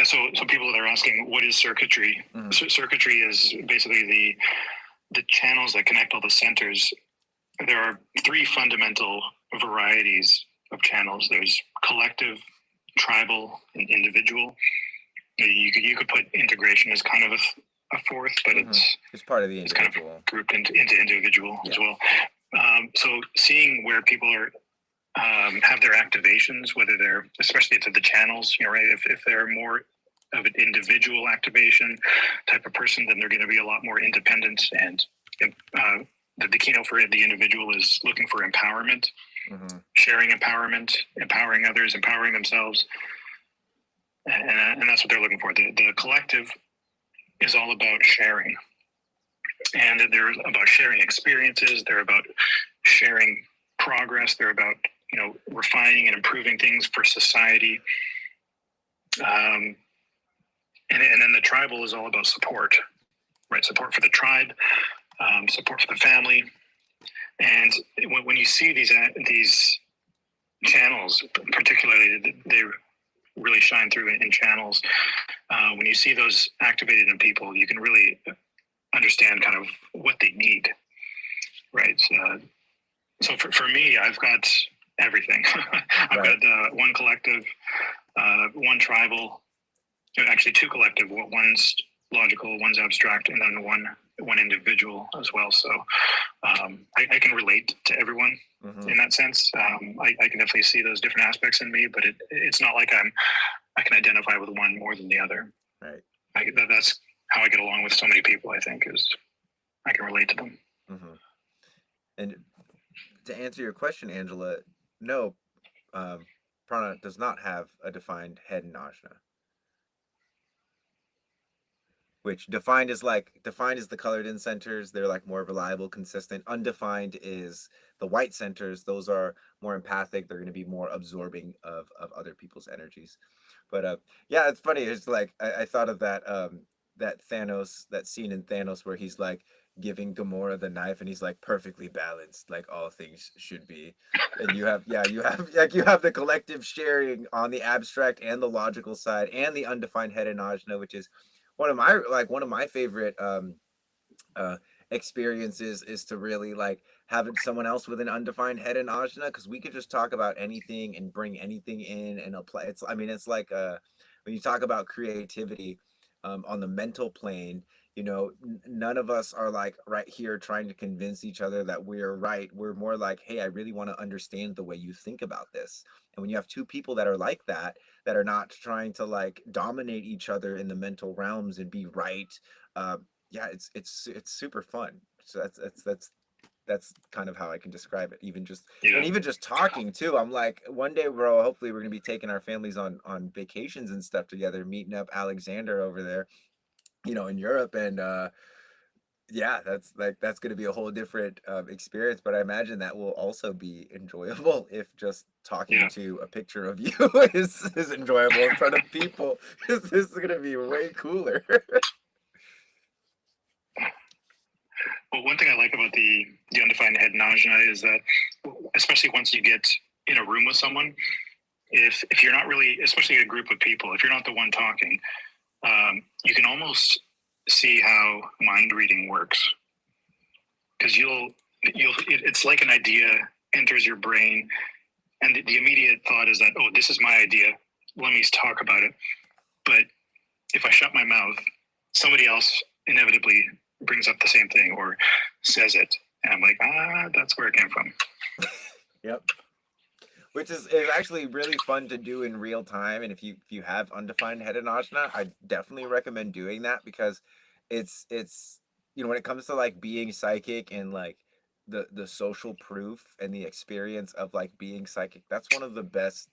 so people that are asking what is circuitry? Circuitry is basically the channels that connect all the centers. There are three fundamental varieties of channels. There's collective, tribal, and individual. You could put integration as kind of a fourth, but it's part of the it's kind of grouped into individual as well. So seeing where people are have their activations, whether they're, especially to the channels, right? If they're more of an individual activation type of person, then they're going to be a lot more independent. And the keynote for the individual is looking for empowerment, sharing empowerment, empowering others, empowering themselves. And that's what they're looking for. The collective is all about sharing. And they're about sharing experiences. They're about sharing progress. They're about, refining and improving things for society. And then the tribal is all about support, right? Support for the tribe, support for the family. And when you see these channels, particularly, they really shine through in channels. When you see those activated in people, you can really understand kind of what they need, right? So for me, I've got everything. I've got one collective, one tribal, actually two collective. One's logical, one's abstract, and then one individual as well. So I can relate to everyone in that sense. I can definitely see those different aspects in me, but it's not like I can identify with one more than the other. Right. That's how I get along with so many people. I think is I can relate to them. And to answer your question, Angela, no, Prana does not have a defined head and ajna. Which defined is the colored in centers. They're like more reliable, consistent. Undefined is the white centers. Those are more empathic. They're going to be more absorbing of other people's energies. But yeah, it's funny. It's like I thought of that that scene in Thanos where he's like giving Gamora the knife and he's like perfectly balanced, like all things should be. And you have the collective sharing on the abstract and the logical side, and the undefined head and ajna, which is one of my favorite experiences, is to really like having someone else with an undefined head and ajna, because we could just talk about anything and bring anything in and apply. It's like when you talk about creativity on the mental plane, none of us are like right here trying to convince each other that we're right. We're more like, hey, I really want to understand the way you think about this. And when you have two people that are like that are not trying to like dominate each other in the mental realms and be right, yeah, it's super fun. So that's kind of how I can describe it. Even just talking too, I'm like, one day, bro, hopefully we're gonna be taking our families on vacations and stuff together, meeting up Alexander over there, in Europe. And Yeah, that's going to be a whole different experience, but I imagine that will also be enjoyable if just talking Yeah. to a picture of you is enjoyable in front of people. This is going to be way cooler. Well, one thing I like about the undefined head najna is that, especially once you get in a room with someone, if you're not really, especially a group of people, if you're not the one talking, you can almost see how mind reading works, because it's like an idea enters your brain, and the immediate thought is that, oh, this is my idea, let me talk about it. But if I shut my mouth, somebody else inevitably brings up the same thing or says it, and I'm like, that's where it came from. Yep. Which is actually really fun to do in real time. And if you have undefined head ajna, I definitely recommend doing that, because it's when it comes to like being psychic and like the social proof and the experience of like being psychic, that's one of the best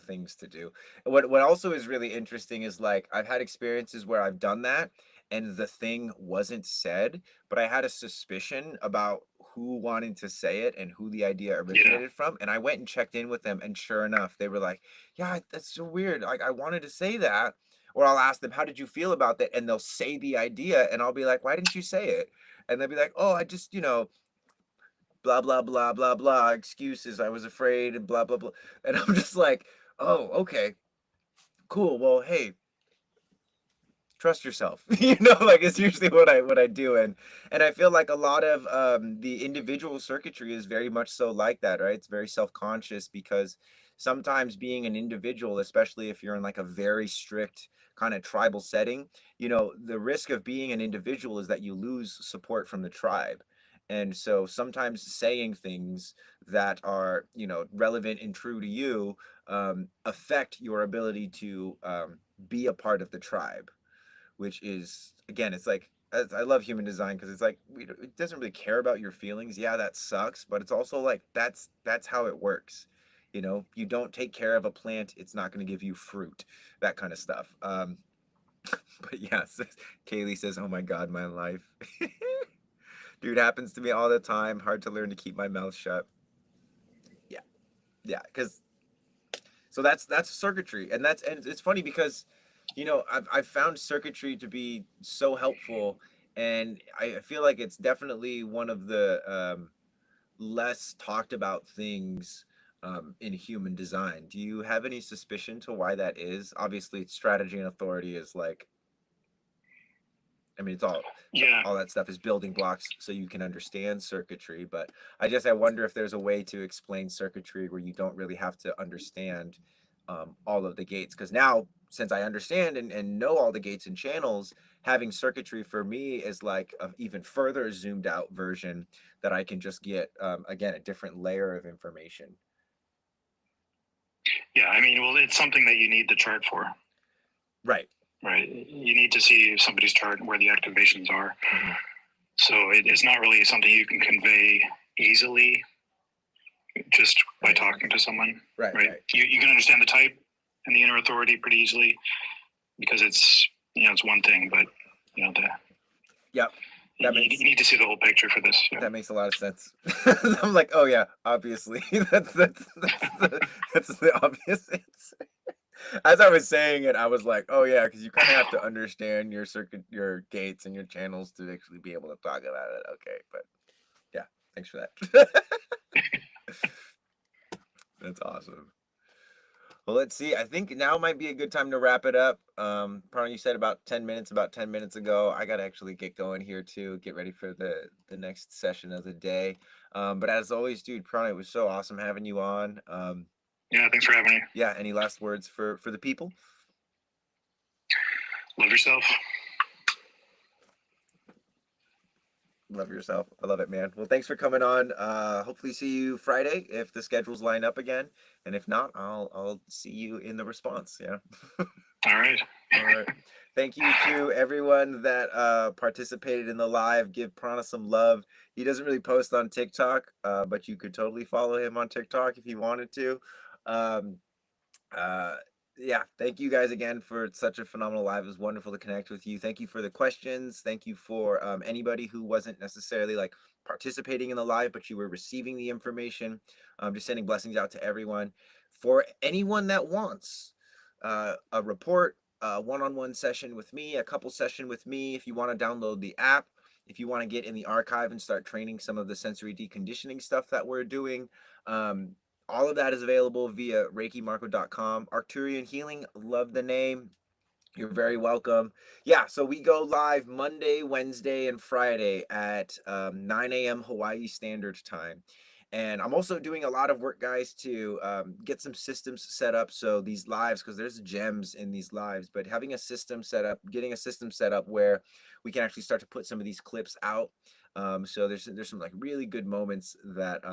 things to do. And what also is really interesting is like I've had experiences where I've done that and the thing wasn't said, but I had a suspicion about who wanted to say it and who the idea originated from. And I went and checked in with them, and sure enough, they were like, "Yeah, that's so weird. Like I wanted to say that." Or I'll ask them, "How did you feel about that?" And they'll say the idea, and I'll be like, "Why didn't you say it?" And they'll be like, "Oh, I just, blah blah blah blah blah excuses. I was afraid and blah blah blah." And I'm just like, "Oh, okay, cool. Well, hey, trust yourself." Like it's usually what I do. And I feel like a lot of the individual circuitry is very much so like that, right? It's very self-conscious, because sometimes being an individual, especially if you're in like a very strict kind of tribal setting, the risk of being an individual is that you lose support from the tribe. And so sometimes saying things that are relevant and true to you affect your ability to be a part of the tribe, which is, again, it's like, I love human design, because it's like it doesn't really care about your feelings. Yeah, that sucks, but it's also like that's how it works. You don't take care of a plant, it's not going to give you fruit, that kind of stuff. But yes, Kaylee says, "Oh my God, my life." Dude, happens to me all the time. Hard to learn to keep my mouth shut. Yeah, yeah, because so that's circuitry, and it's funny because I've found circuitry to be so helpful, and I feel like it's definitely one of the less talked about things in human design. Do you have any suspicion to why that is? Obviously, strategy and authority is like, I mean, it's all that stuff is building blocks so you can understand circuitry. But I wonder if there's a way to explain circuitry where you don't really have to understand all of the gates. Because now, since I understand and know all the gates and channels, having circuitry for me is like an even further zoomed out version that I can just get, again, a different layer of information. Yeah, I mean, well, it's something that you need the chart for. Right. Right. You need to see somebody's chart where the activations are. Mm-hmm. So it's not really something you can convey easily just by talking to someone. Right. You can understand the type and the inner authority pretty easily, because it's one thing, but Yep. You need to see the whole picture for this. Yeah. That makes a lot of sense. I'm like, oh yeah, obviously. that's the obvious answer. As I was saying it, I was like, oh yeah, because you kind of have to understand your circuit, your gates, and your channels to actually be able to talk about it. Okay, but yeah, thanks for that. That's awesome. Well, let's see. I think now might be a good time to wrap it up. Probably you said about 10 minutes, about 10 minutes ago. I got to actually get going here too, get ready for the next session of the day. But as always, dude, Prana, it was so awesome having you on. Yeah, thanks for having me. Yeah, any last words for the people? Love yourself. Love yourself. I love it, man. Well, thanks for coming on. Hopefully see you Friday if the schedules line up again. And if not, I'll see you in the response. Yeah. All right. All right. Thank you to everyone that participated in the live. Give Prana some love. He doesn't really post on TikTok, but you could totally follow him on TikTok if you wanted to. Um, uh, Yeah, thank you guys again for such a phenomenal live. It was wonderful to connect with you. Thank you for the questions. Thank you for anybody who wasn't necessarily like participating in the live, but you were receiving the information. Just sending blessings out to everyone. For anyone that wants a report, a one-on-one session with me, a couple session with me, if you want to download the app, if you want to get in the archive and start training some of the sensory deconditioning stuff that we're doing, um, all of that is available via reikimarco.com. Arcturian Healing, love the name. You're very welcome. Yeah, so we go live Monday, Wednesday, and Friday at 9 a.m. Hawaii Standard Time. And I'm also doing a lot of work, guys, to get some systems set up. So these lives, because there's gems in these lives, but having a system set up, getting a system set up where we can actually start to put some of these clips out. So there's some like really good moments that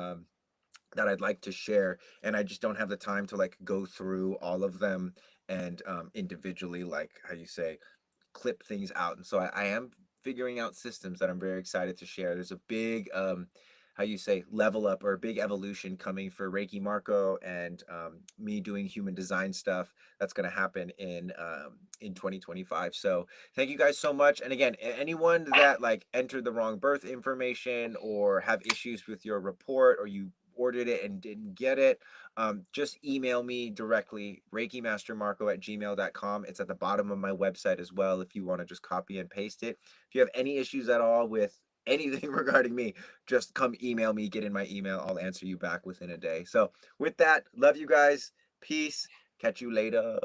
I'd like to share, and I just don't have the time to like go through all of them and individually, like how you say, clip things out. And so I am figuring out systems that I'm very excited to share. There's a big how you say level up or a big evolution coming for Reiki Marco and me doing human design stuff that's going to happen in 2025. So thank you guys so much. And again, anyone that like entered the wrong birth information or have issues with your report, or you ordered it and didn't get it, just email me directly, reikimastermarco@gmail.com. It's at the bottom of my website as well if you want to just copy and paste it. If you have any issues at all with anything regarding me, just come email me, get in my email. I'll answer you back within a day. So with that, love you guys. Peace. Catch you later.